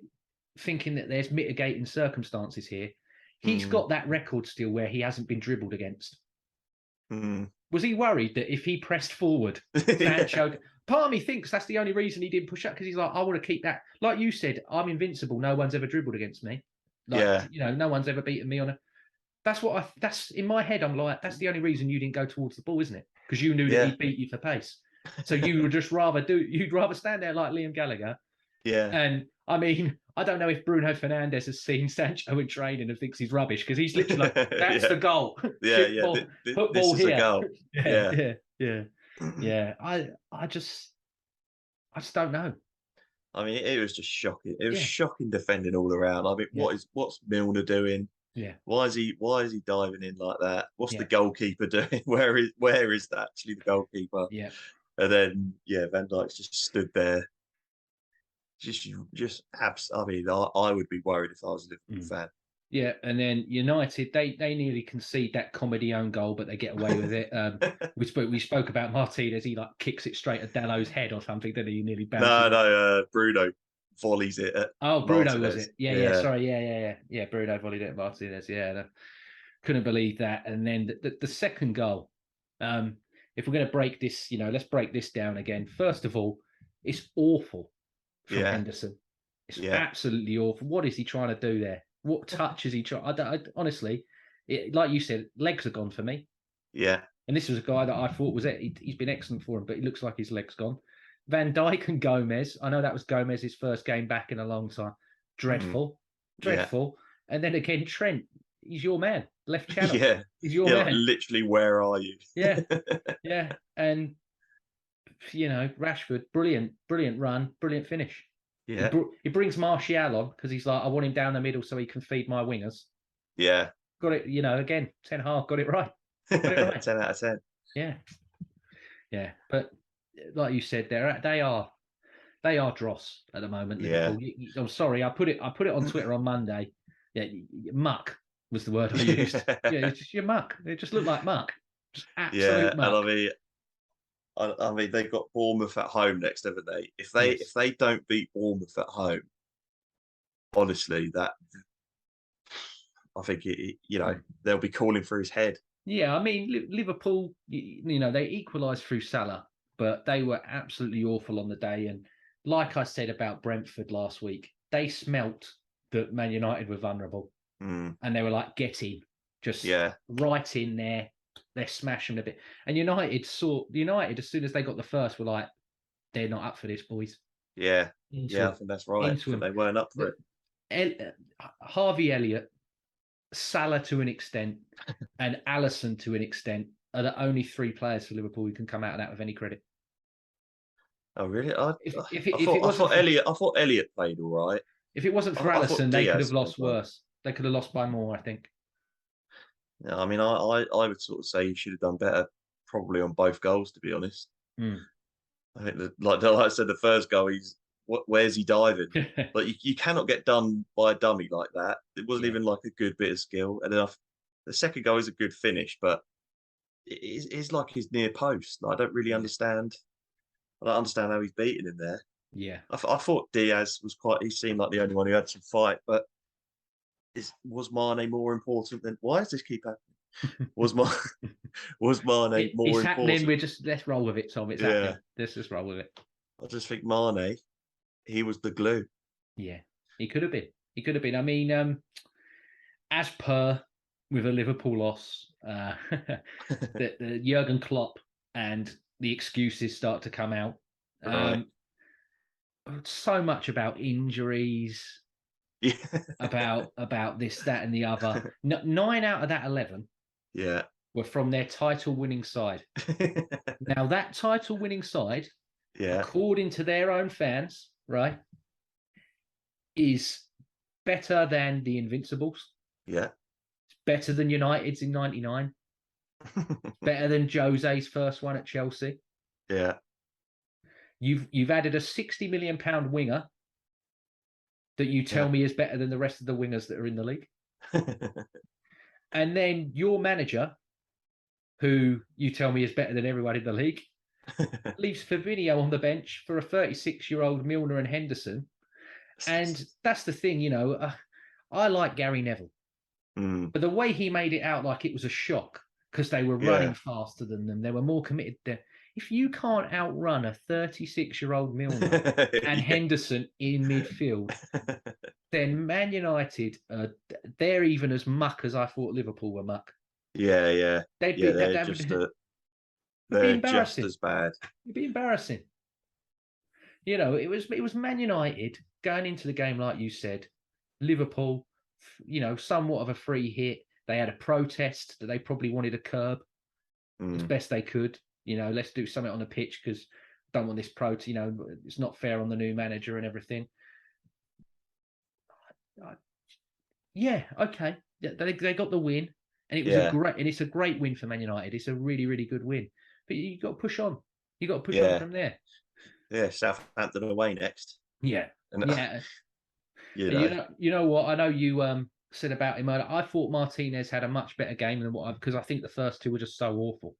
thinking that there's mitigating circumstances here. He's got that record still where he hasn't been dribbled against. Was he worried that if he pressed forward, Sancho... Part of me thinks that's the only reason he didn't push up, because he's like, I want to keep that. Like you said, I'm invincible. No one's ever dribbled against me. No one's ever beaten me on a. That's in my head. I'm like, that's the only reason you didn't go towards the ball, isn't it? Because you knew that he'd beat you for pace. So you would just you'd rather stand there like Liam Gallagher. Yeah. And I mean, I don't know if Bruno Fernandes has seen Sancho in training and thinks he's rubbish, because he's literally like, that's the goal. Yeah, Put this ball is here. a goal. Yeah. I just don't know. I mean, it was just shocking. It was shocking defending all around. I mean, what's Milner doing? Yeah. Why is he diving in like that? What's the goalkeeper doing? Where is that actually the goalkeeper? Yeah. And then Van Dijk's just stood there. I mean, I would be worried if I was a Liverpool fan. Yeah, and then United, they nearly concede that comedy own goal, but they get away with it. We spoke about Martinez. He like kicks it straight at Dalot's head or something, didn't he? Nearly bounces. No, Bruno volleys it at Bruno Martinez. Was it? Yeah. Sorry, yeah. Bruno volleyed it at Martinez. Yeah, couldn't believe that. And then the second goal. If we're going to break this, let's break this down again. First of all, it's awful from Henderson. It's absolutely awful. What is he trying to do there? What touch is he trying? Honestly, like you said, legs are gone for me. Yeah. And this was a guy that I thought was it. He's been excellent for him, but he looks like his leg's gone. Van Dijk and Gomez. I know that was Gomez's first game back in a long time. Dreadful. And then again, Trent. He's your man. Left channel. Yeah. He's your man. Literally, where are you? Yeah. And Rashford, brilliant run, brilliant finish. Yeah. He brings Martial on because he's like, I want him down the middle so he can feed my wingers. Yeah. Got it, again, Ten Hag got it right. Got it right. 10 out of 10. Yeah. Yeah. But like you said, they are dross at the moment, Yeah. Liverpool. I'm sorry, I put it on Twitter on Monday. Yeah, muck was the word I used. Yeah, it's just your muck. It just looked like muck. Just absolute muck. And I mean, they've got Bournemouth at home next, haven't they? If they don't beat Bournemouth at home, honestly, that I think they'll be calling for his head. Yeah, I mean, Liverpool, they equalised through Salah, but they were absolutely awful on the day. And like I said about Brentford last week, they smelt that Man United were vulnerable, and they were like, get in, just right in there. They're smashing a bit. And United as soon as they got the first, were like, they're not up for this, boys. Yeah, I think that's right. I think they weren't up for it. Harvey Elliott, Salah to an extent, and Alisson to an extent are the only three players for Liverpool who can come out of that with any credit. Oh, really? I thought Elliott played all right. If it wasn't for Alisson, they could have lost worse. They could have lost by more, I think. Yeah, I mean, I would sort of say you should have done better, probably on both goals, to be honest. I think that, like I said, the first goal, where's he diving? Like you cannot get done by a dummy like that. It wasn't even like a good bit of skill. And then the second goal is a good finish, but it's like his near post. I don't really understand. I don't understand how he's beaten him there. Yeah, I thought Diaz was he seemed like the only one who had some fight, but was Mane more important than? Why does this keep happening? Was Mane more important? It's happening. Let's roll with it, Tom. It's happening. Let's just roll with it. I just think Mane, he was the glue. Yeah, he could have been. I mean, as per with a Liverpool loss, the Jurgen Klopp and the excuses start to come out. Right. So much about injuries. Yeah. about this, that, and the other. 9 out of that 11 were from their title-winning side. Now, that title-winning side, according to their own fans, right, is better than the Invincibles. Yeah. It's better than United's in 99. Better than Jose's first one at Chelsea. Yeah. You've added a £60 million winger that you tell me is better than the rest of the wingers that are in the league. And then your manager, who you tell me is better than everyone in the league, leaves Fabinho on the bench for a 36-year-old Milner and Henderson. And that's the thing, I like Gary Neville. But the way he made it out like it was a shock because they were running faster than them. They were more committed there. If you can't outrun a 36-year-old Milner and Henderson in midfield, then Man United, they're even as muck as I thought Liverpool were muck. Yeah. They're just as bad. It'd be embarrassing. It was Man United going into the game, like you said. Liverpool, somewhat of a free hit. They had a protest that they probably wanted to curb as best they could. Let's do something on the pitch because I don't want this it's not fair on the new manager and everything. Yeah, okay. They got the win, and it was it's a great win for Man United. It's a really, really good win. But you got to push on. You got to push on from there. Yeah, Southampton away next. Yeah, and, You know what? I know you said about him. I thought Martinez had a much better game than because I think the first two were just so awful.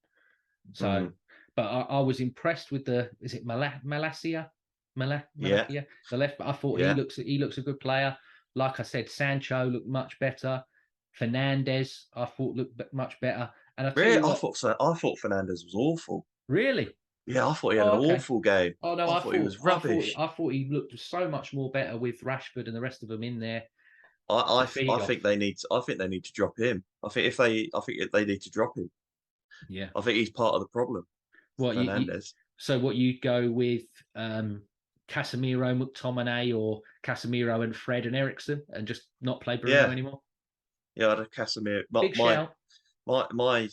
So, but I was impressed with is it Malacia? The left. But I thought he looks a good player. Like I said, Sancho looked much better. Fernandes, I thought looked much better. And I thought Fernandes was awful. Really? Yeah, I thought he had an awful game. Oh no, I thought he was rubbish. I thought he looked so much more better with Rashford and the rest of them in there. I think they need to drop him. I think they need to drop him. Yeah, I think he's part of the problem. Fernandes. So what you'd go with Casemiro, McTominay, or Casemiro and Fred and Eriksen, and just not play Bruno anymore? Yeah, I'd have Casemiro. Big shout. My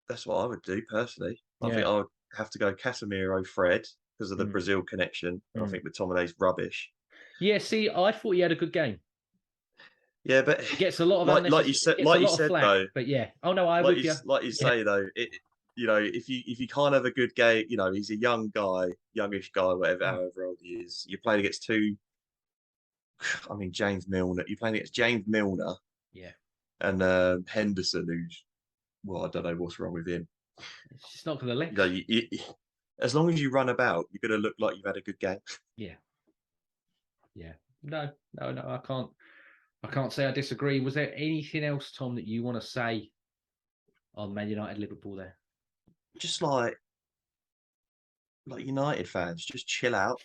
that's what I would do personally. I think I would have to go Casemiro, Fred, because of the Brazil connection. I think McTominay's rubbish. Yeah, see, I thought he had a good game. Yeah, but It gets a lot of like you said flack, though, but yeah. Oh no, I'm with you. like you say though, if you can't have a good game, he's a young guy, youngish guy, whatever, however old he is. You're playing against two. I mean, James Milner. You're playing against James Milner Yeah, and Henderson, who's well, I don't know what's wrong with him. it's just not for the legs. As long as you run about, you're going to look like you've had a good game. Yeah, yeah. No, I can't say I disagree. Was there anything else, Tom, that you want to say on Man United Liverpool there? Just like United fans, just chill out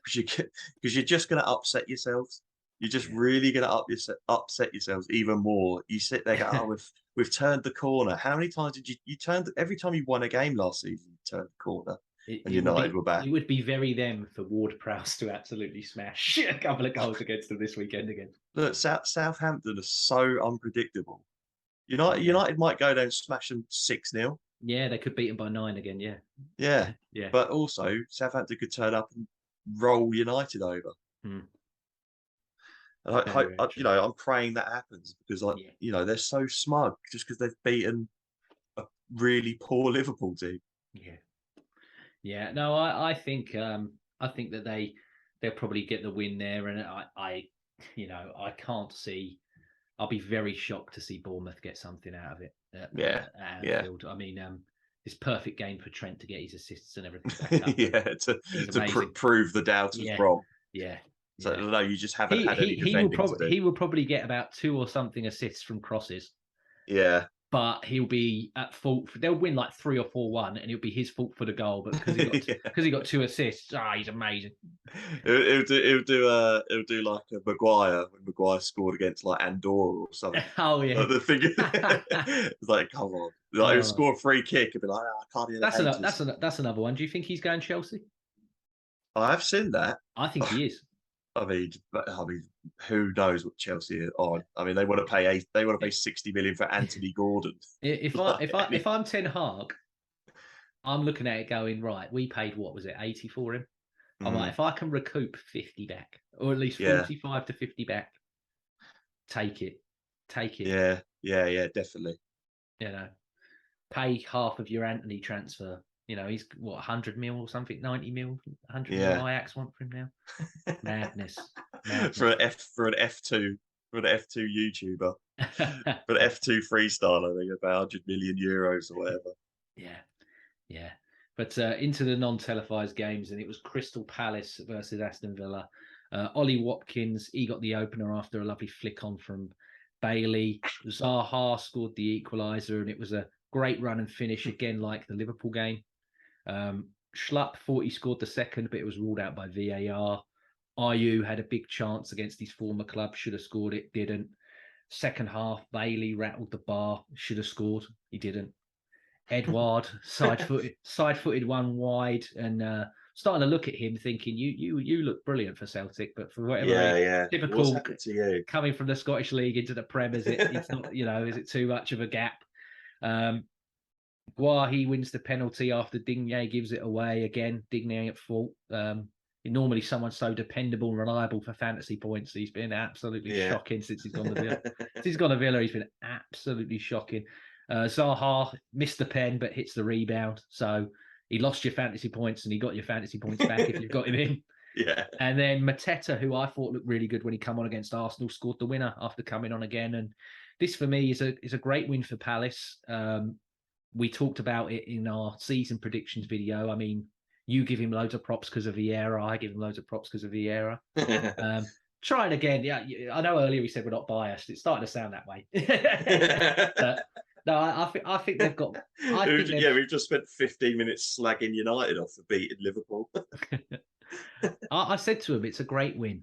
because you're just going to upset yourselves. You're just really going to upset yourselves even more. You sit there, go, oh, we've turned the corner. How many times did you turn? Every time you won a game last season, you turned the corner, and United were back. It would be very them for Ward-Prowse to absolutely smash a couple of goals against them this weekend again. Look, Southampton are so unpredictable. United might go down and smash them 6-0. Yeah, they could beat them by 9 again. Yeah. Yeah. But also, Southampton could turn up and roll United over. And I hope, I'm praying that happens because, they're so smug just because they've beaten a really poor Liverpool team. Yeah. No, I think that they'll probably get the win there, and I can't see. I'll be very shocked to see Bournemouth get something out of it. At Anfield. I mean, it's perfect game for Trent to get his assists and everything. to prove the doubters wrong. Yeah. So no, you just haven't had any defending to do. He will probably get about 2 or something assists from crosses. Yeah. But he'll be at fault. They'll win like 3 or 4-1, and it'll be his fault for the goal. But because he got 2 assists, he's amazing. He'll do like a Maguire when Maguire scored against like Andorra or something. Oh yeah, the thing. It's like, come on, he'll score a free kick and be like, I can't hear that's another one. Do you think he's going Chelsea? I've seen that. I think he is. I mean, who knows what Chelsea are on? I mean, they want to pay 60 million for Anthony Gordon. If I'm Ten Hag, I'm looking at it going, right, we paid, what was it, 80 for him? I'm like, if I can recoup 50 back, or at least 45 to 50 back, take it. Yeah, definitely. Pay half of your Anthony transfer. He's 100 mil or something, 90 mil, 100 mil Ajax want for him now. Madness. for an F2 YouTuber, for an F2 freestyler, I think about 100 million euros or whatever. Yeah. But into the non-televised games, and it was Crystal Palace versus Aston Villa. Ollie Watkins, he got the opener after a lovely flick on from Bailey. Zaha scored the equaliser, and it was a great run and finish again, like the Liverpool game. Schlupp thought he scored the second, but it was ruled out by VAR. Ayew had a big chance against his former club, should have scored it, didn't. Second half, Bailey rattled the bar, should have scored, he didn't. Edouard side-footed one wide, and starting to look at him, thinking you look brilliant for Celtic, but for whatever typical coming from the Scottish League into the Prem, it's not is it too much of a gap? Guahi wins the penalty after Digne gives it away again. Digne at fault. Normally someone so dependable and reliable for fantasy points. He's been absolutely shocking since he's gone to Villa. Since he's gone to Villa, he's been absolutely shocking. Zaha missed the pen but hits the rebound. So he lost your fantasy points and he got your fantasy points back if you've got him in. Yeah. And then Mateta, who I thought looked really good when he came on against Arsenal, scored the winner after coming on again. And this for me is a great win for Palace. We talked about it in our season predictions video. I mean, you give him loads of props because of Vieira. I give him loads of props because of Vieira. Try it again. Yeah, I know earlier we said we're not biased. It's starting to sound that way. No, I think they've got. We've just spent 15 minutes slagging United off for beating Liverpool. I said to him, it's a great win.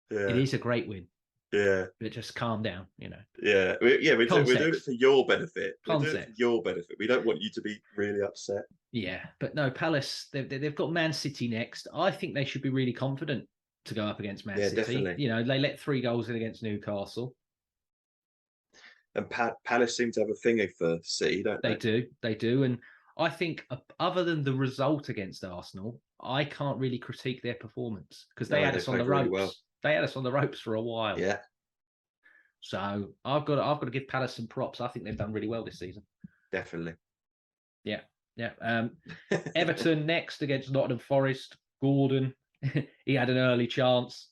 Yeah. It is a great win. Yeah. But just calm down, Yeah. We're doing it for your benefit. We're doing it for your benefit. We don't want you to be really upset. Yeah. But no, Palace, they've got Man City next. I think they should be really confident to go up against Man City. Definitely. They let 3 goals in against Newcastle. And Palace seem to have a thing for City, don't they? They do. And I think other than the result against Arsenal, I can't really critique their performance because they had us on the ropes. Really well. They had us on the ropes for a while. Yeah. So I've got to give Palace some props. I think they've done really well this season. Definitely. Yeah. Everton next against Nottingham Forest. Gordon, he had an early chance.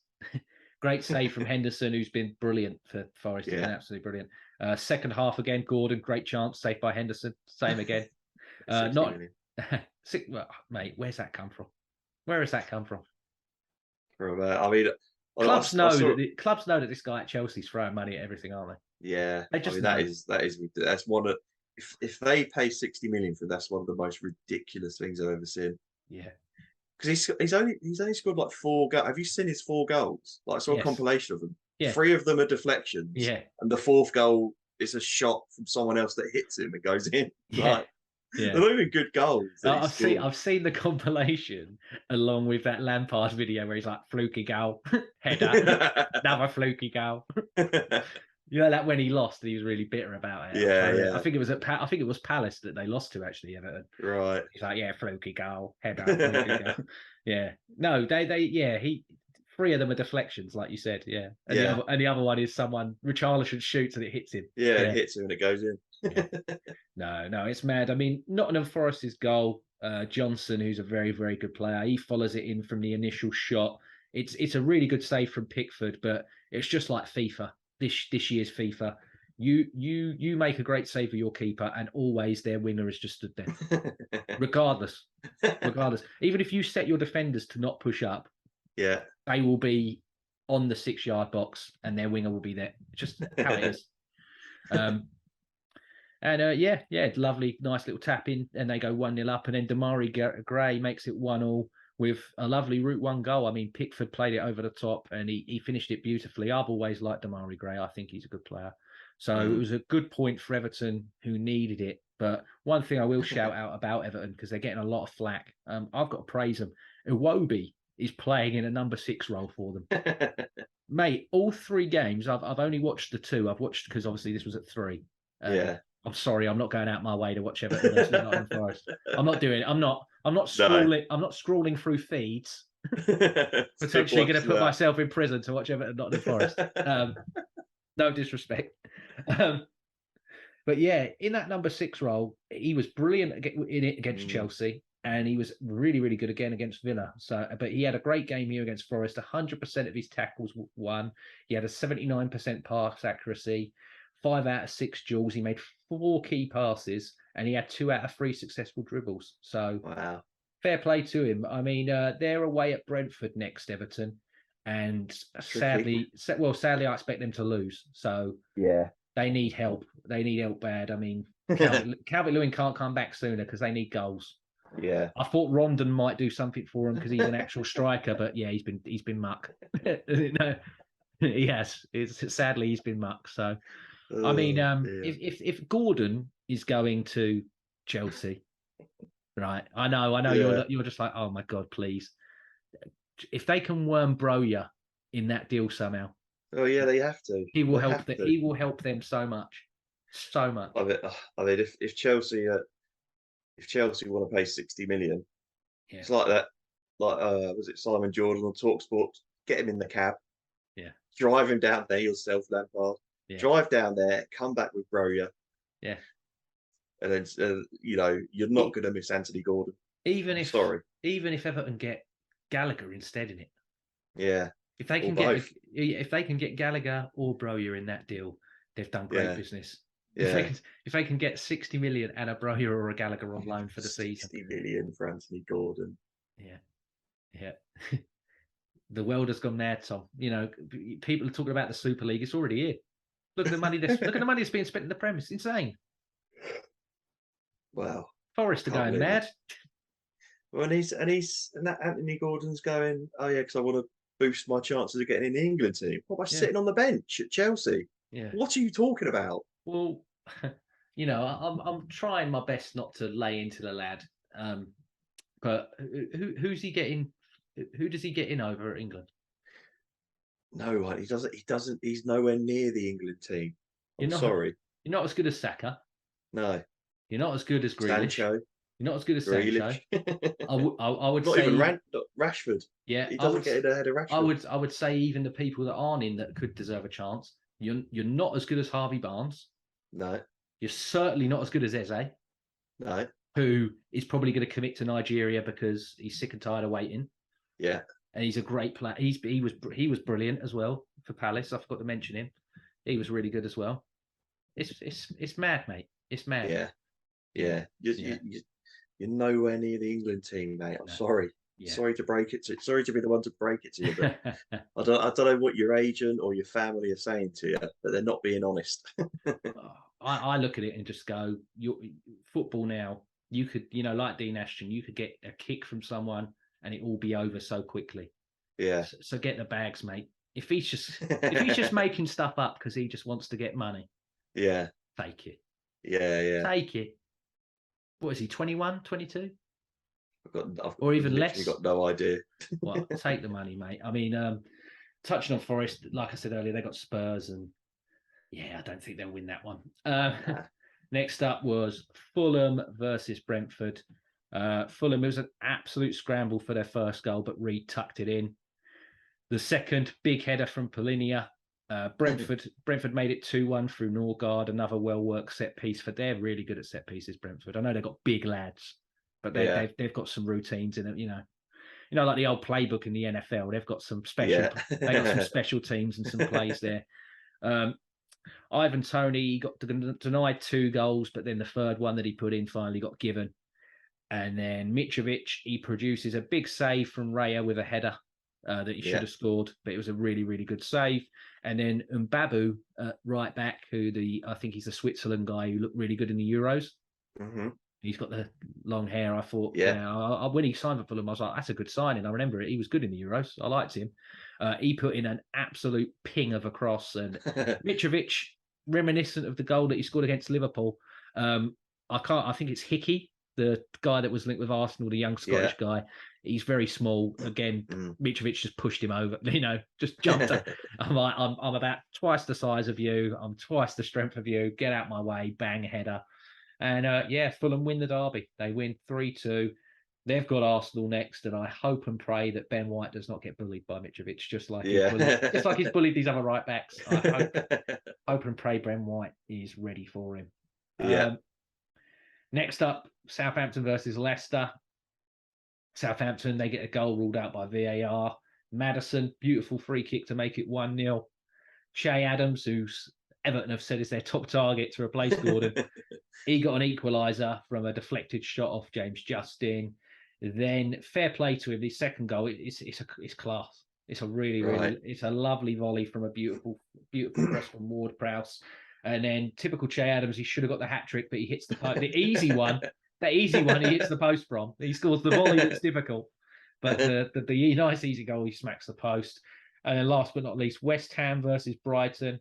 Great save from Henderson, who's been brilliant for Forest. He's been absolutely brilliant. Second half again, Gordon, great chance, saved by Henderson. Same again. Not well, mate. Where's that come from? Where has that come from? I mean, clubs know that this guy at Chelsea's throwing money at everything, aren't they? Yeah, I mean that's one of if they pay 60 million for that's one of the most ridiculous things I've ever seen. Yeah, because he's only scored like 4 goals. Have you seen his 4 goals? Like I saw a compilation of them. Yeah. 3 of them are deflections. Yeah, and the 4th goal is a shot from someone else that hits him and goes in. Yeah. They're not even good goals. I've seen the compilation along with that Lampard video where he's like fluky goal, header, another fluky goal. You know that when he lost, he was really bitter about it. Yeah. I think it was Palace that they lost to actually. Everton. Right. He's like, fluky goal, header, fluky goal. Yeah. No, he 3 of them are deflections, like you said. Yeah. And the other one is someone Richarlison shoots and it hits him. Yeah, it hits him and it goes in. No, it's mad. I mean, Nottingham Forest's goal, Johnson, who's a very, very good player, he follows it in from the initial shot. It's a really good save from Pickford, but it's just like FIFA. This year's FIFA. You make a great save for your keeper, and always their winger has just stood there, regardless. Even if you set your defenders to not push up, they will be on the 6-yard box, and their winger will be there. Just how it is. Lovely, nice little tap in, and they go 1-0 up, and then Damari Gray makes it 1-1 with a lovely Route 1 goal. I mean, Pickford played it over the top, and he finished it beautifully. I've always liked Damari Gray. I think he's a good player. So it was a good point for Everton, who needed it. But one thing I will shout out about Everton, because they're getting a lot of flack, I've got to praise them. Iwobi is playing in a number 6 role for them. Mate, all 3 games, I've only watched the 2. I've watched because obviously this was at 3. I'm sorry, I'm not going out my way to watch Everton versus Nottingham Forest. I'm not doing it. I'm not scrolling. I'm not scrolling through feeds. Potentially going to put myself in prison to watch Everton Nottingham Forest. No disrespect. But yeah, in that number 6 role, he was brilliant in it against Chelsea, and he was really, really good again against Villa. So, but he had a great game here against Forest. 100% of his tackles won. He had a 79% pass accuracy. 5 out of 6 duels. He made 4 key passes, and he had 2 out of 3 successful dribbles. So, fair play to him. I mean, they're away at Brentford next, Everton, and sadly, I expect them to lose. So, they need help. They need help bad. I mean, Calvert-Lewin can't come back sooner because they need goals. Yeah, I thought Rondon might do something for him because he's an actual striker, but yeah, he's been muck. No, he has. Sadly, he's been muck. So. I mean, if Gordon is going to Chelsea, right? I know, you're just like, oh my god, please. If they can worm Broja in that deal somehow, they have to. He will help. He will help them so much. I mean, if Chelsea want to pay 60 million, it's like that. Like, was it Simon Jordan on TalkSport? Get him in the cab. Drive him down there yourself, Lampard. Drive down there, come back with Broja. And then, you're not going to miss Anthony Gordon. Even if Everton get Gallagher instead in it. Yeah. If they can get Gallagher or Broja in that deal, they've done great business. Yeah. If they can get 60 million and a Broja or a Gallagher on loan for the season. 60 million for Anthony Gordon. Yeah. The world has gone mad, Tom. People are talking about the Super League. It's already here. Look at the money that's being spent in the Prem. It's insane. Wow. Forest are going mad. Well, and that Anthony Gordon's going, because I want to boost my chances of getting in the England team. What, by sitting on the bench at Chelsea? Yeah. What are you talking about? Well, I'm trying my best not to lay into the lad. But who's he getting? Who does he get in over at England? No one. He doesn't. He's nowhere near the England team. I'm sorry. You're not as good as Saka. No. You're not as good as Grealish. Sancho. You're not as good as Sancho. I would not say even Rashford. Yeah, he doesn't get ahead of Rashford. I would say even the people that aren't in that could deserve a chance. You're not as good as Harvey Barnes. No. You're certainly not as good as Eze, No. who is probably going to commit to Nigeria because he's sick and tired of waiting. Yeah. And he's a great player. He was brilliant as well for Palace. I forgot to mention him. He was really good as well. It's mad, mate. It's mad. Yeah. Yeah. You're nowhere near the England team, mate. I'm sorry. Yeah. Sorry to break it to. Sorry to be the one to break it to you, but I don't know what your agent or your family are saying to you, but they're not being honest. I look at it and just go, football now. You could, like Dean Ashton, you could get a kick from someone and it all be over so quickly. Yeah. So get the bags, mate. If he's just making stuff up because he just wants to get money, yeah, take it. Yeah. Take it. What is he? 21, 22? Or even less. Got no idea. Well, take the money, mate. I mean, touching on Forest, like I said earlier, they got Spurs, and I don't think they'll win that one. Next up was Fulham versus Brentford. Fulham, was an absolute scramble for their first goal, but Reed tucked it in. The second, big header from Polinia. Brentford made it 2-1 through Norgard, another well-worked set piece. They're really good at set pieces, Brentford. I know they've got big lads, but they've got some routines in it, like the old playbook in the NFL. They've got some special they got some special teams and some plays there. Ivan Toney got denied 2 goals, but then the third one that he put in finally got given. And then Mitrovic, he produces a big save from Raya with a header that he should have scored, but it was a really, really good save. And then Mbabu, right back, I think he's the Switzerland guy who looked really good in the Euros. Mm-hmm. He's got the long hair. I thought, when he signed for Fulham, I was like, that's a good signing. I remember it. He was good in the Euros. I liked him. He put in an absolute ping of a cross. And Mitrovic, reminiscent of the goal that he scored against Liverpool. I think it's Hickey, the guy that was linked with Arsenal, the young Scottish guy. He's very small. Again, Mitrovic just pushed him over, just jumped up. I'm like, I'm about twice the size of you. I'm twice the strength of you. Get out my way. Bang, header. And Fulham win the derby. They win 3-2. They've got Arsenal next, and I hope and pray that Ben White does not get bullied by Mitrovic, just like he's bullied these other right backs. I hope and pray Ben White is ready for him. Next up, Southampton versus Leicester. Southampton, they get a goal ruled out by VAR. Maddison, beautiful free kick to make it 1-0. Che Adams, who's Everton have said is their top target to replace Gordon. He got an equaliser from a deflected shot off James Johnstone. Then fair play to him. His second goal, it's class. It's a really it's a lovely volley from a beautiful cross from Ward-Prowse. And then typical Che Adams, he should have got the hat trick, but he hits the easy one. That easy one, he hits the post from. He scores the volley that's difficult, but the nice easy goal, he smacks the post. And then last but not least, West Ham versus Brighton.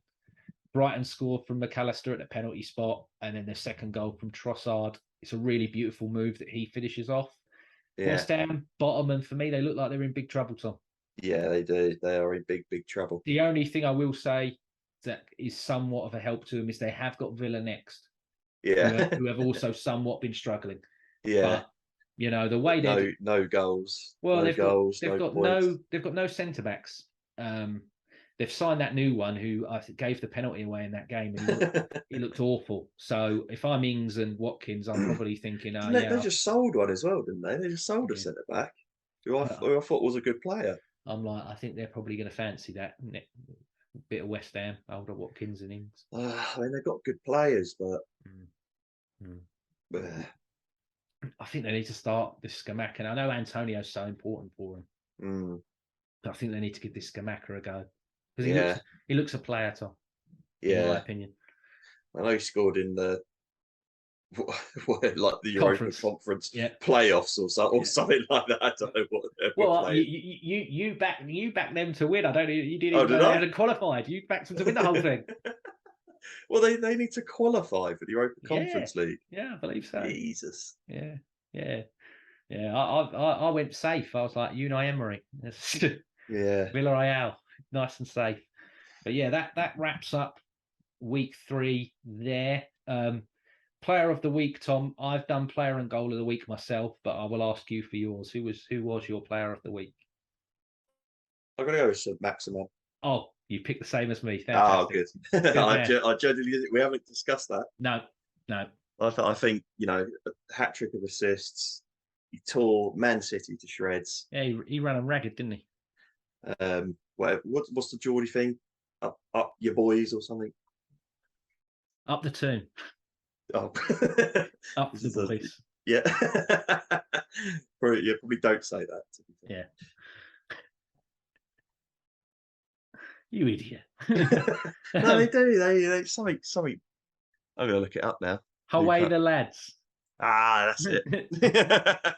Brighton scored from McAllister at the penalty spot, and then the second goal from Trossard. It's a really beautiful move that he finishes off. West Ham, bottom, and for me, they look like they're in big trouble, Tom. Yeah, they do. They are in big, big trouble. The only thing I will say that is somewhat of a help to them is they have got Villa next. Yeah. who have also somewhat been struggling. Yeah. But, the way they're no goals. Well, no they've goals, got no centre backs. They've signed that new one who I think gave the penalty away in that game, and he looked awful. So if I'm Ings and Watkins, I'm probably thinking, they just sold one as well, didn't they? They just sold a centre back who I thought was a good player. I'm like, I think they're probably going to fancy that bit of West Ham, older Watkins and Ings. I mean, they've got good players, but I think they need to start this Scamacca. And I know Antonio's so important for them, but I think they need to give this Scamacca a go because he looks a player, Tom. In my opinion. I know he scored in the Europa Conference playoffs or something like that. I don't know what. Well, you backed them to win. I don't know. You didn't even know they hadn't qualified. You backed them to win the whole thing. Well, they need to qualify for the Europa Conference League. Yeah, I believe so. Jesus. Yeah. I went safe. I was like Unai Emery. Villarreal, nice and safe. But that wraps up week 3 there. Player of the week, Tom. I've done player and goal of the week myself, but I will ask you for yours. Who was your player of the week? I'm gonna go with SAINT-MAXIMIN. Oh, You picked the same as me. Oh, Fantastic. good. I man. genuinely, we haven't discussed that. No. I think, a hat trick of assists. He tore Man City to shreds. Yeah, he ran him ragged, didn't he? What's the Geordie thing? Up your boys or something? Up the tomb. Oh, Up the boys. Yeah. Probably don't say that. To be fair. Yeah. You idiot. No, they do. They something. I'm gonna look it up now. Away the lads. That's it.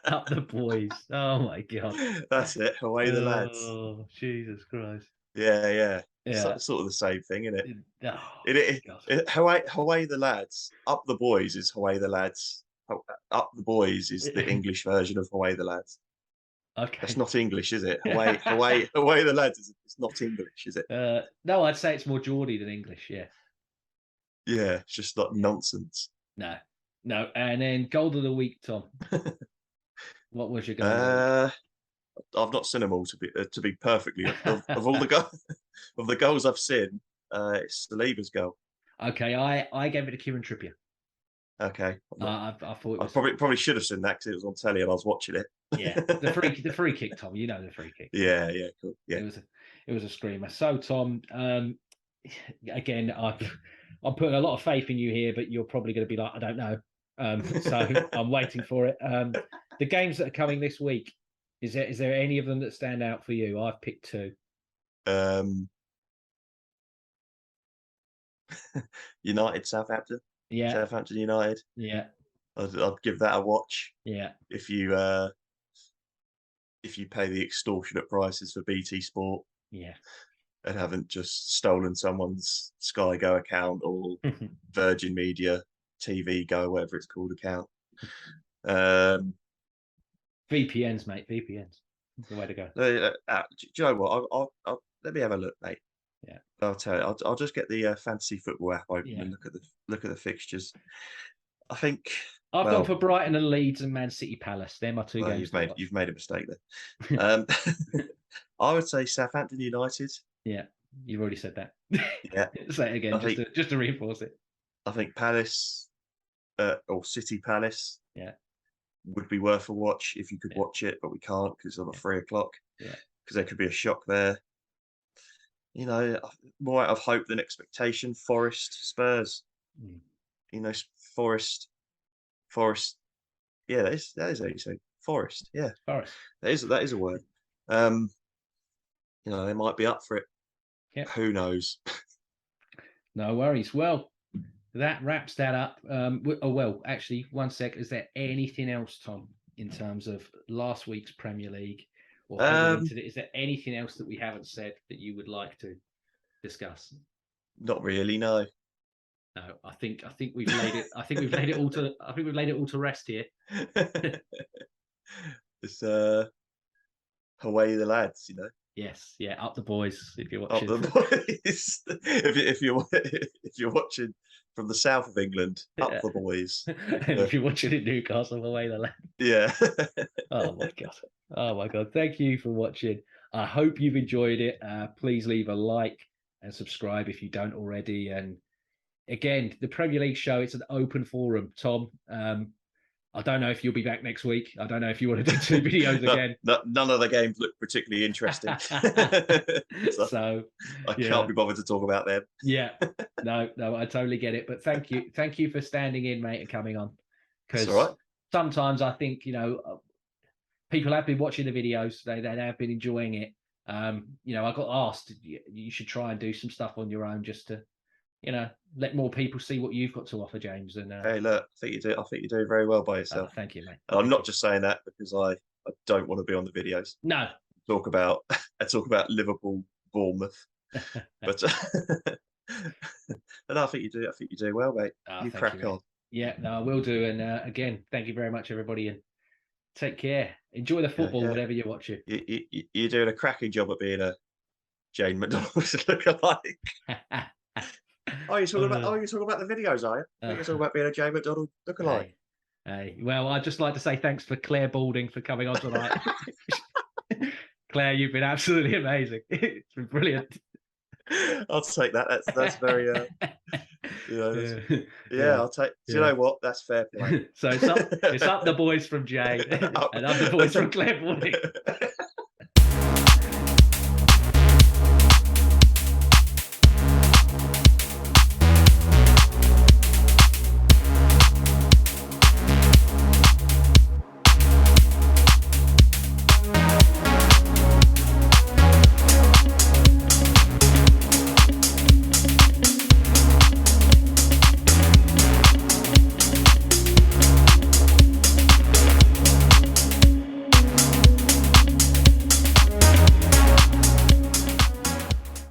Up the boys. Oh my god. That's it. Away the lads. Oh, Jesus Christ. Yeah. Yeah. Sort of the same thing, isn't it? Oh, Away the lads. Up the boys is away the lads. Up the boys is the English version of away the lads. Okay. That's not English, is it? Away the lads. It's not English, is it? No, I'd say it's more Geordie than English. Yeah. Yeah, it's just like nonsense. No. And then goal of the week, Tom. What was your goal of the week? I've not seen them all to be perfectly of all the goals I've seen. It's Saliba's goal. Okay, I gave it to Kieran Trippier. Okay, I thought it was... I probably should have seen that because it was on telly and I was watching it. Yeah, the free kick, Tom. You know the free kick. Yeah, cool. Yeah, it was a screamer. So, Tom, again, I'm putting a lot of faith in you here, but you're probably going to be like, I don't know. So I'm waiting for it. The games that are coming this week, is there any of them that stand out for you? I've picked 2. United, Southampton. Yeah. Southampton United. Yeah. I'd give that a watch. Yeah. If you pay the extortionate prices for BT Sport. Yeah. And haven't just stolen someone's Sky Go account or Virgin Media TV Go, whatever it's called, account. VPNs, mate. VPNs. The way to go. Do you know what? I'll let me have a look, mate. Yeah. I'll tell you. I'll just get the fantasy football app open and look at the fixtures. I think I've gone for Brighton and Leeds and Man City Palace. They're my 2 games. You've made a mistake there. I would say Southampton United. Yeah, you've already said that. Yeah. Say it again, just to reinforce it. I think Palace or City Palace. Yeah. Would be worth a watch if you could watch it, but we can't because it's on at 3 o'clock. Yeah. Because there could be a shock there. More out of hope than expectation. Forest, Spurs. Forest. Yeah, that is how you say Forest. Yeah, Forest. That is a word. They might be up for it. Yep. Who knows? No worries. Well, that wraps that up. Actually, one sec. Is there anything else, Tom, in terms of last week's Premier League? Or is there anything else that we haven't said that you would like to discuss? Not really, no. No, I think we've laid it. I think we've laid it all to rest here. It's away the lads, Yes, yeah, up the boys. If you're watching, up the boys. if you're watching from the south of England, up the boys. And if you're watching in Newcastle, away the lads. Yeah. Oh my god! Thank you for watching. I hope you've enjoyed it. Please leave a like and subscribe if you don't already. And again, the Premier League show, it's an open forum, Tom. I don't know if you'll be back next week. I don't know if you want to do 2 videos again. None of the games look particularly interesting. so I can't be bothered to talk about them. Yeah, no, I totally get it. But thank you for standing in, mate, and coming on. Because sometimes I think people have been watching the videos. They have been enjoying it. I got asked you should try and do some stuff on your own just to let more people see what you've got to offer, James. And hey, look, I think you do very well by yourself. Thank you, mate. I'm not just saying that because I don't want to be on the videos. No. I talk about Liverpool, Bournemouth, but and I think you do well, mate. You crack on. Yeah, no, I will do. And again, thank you very much, everybody, and take care. Enjoy the football, whatever you're watching. You're doing a cracking job at being a Jane McDonald's lookalike. You're talking about the videos, are you? I think you're talking about being a Jane McDonald lookalike. Hey, well, I'd just like to say thanks for Claire Balding for coming on tonight. Claire, you've been absolutely amazing. It's been brilliant. I'll take that. That's very that's, Yeah, I'll take. Do you yeah. know what? That's fair play. So it's up the boys from Jay, and I'm the boys from Claire Morning.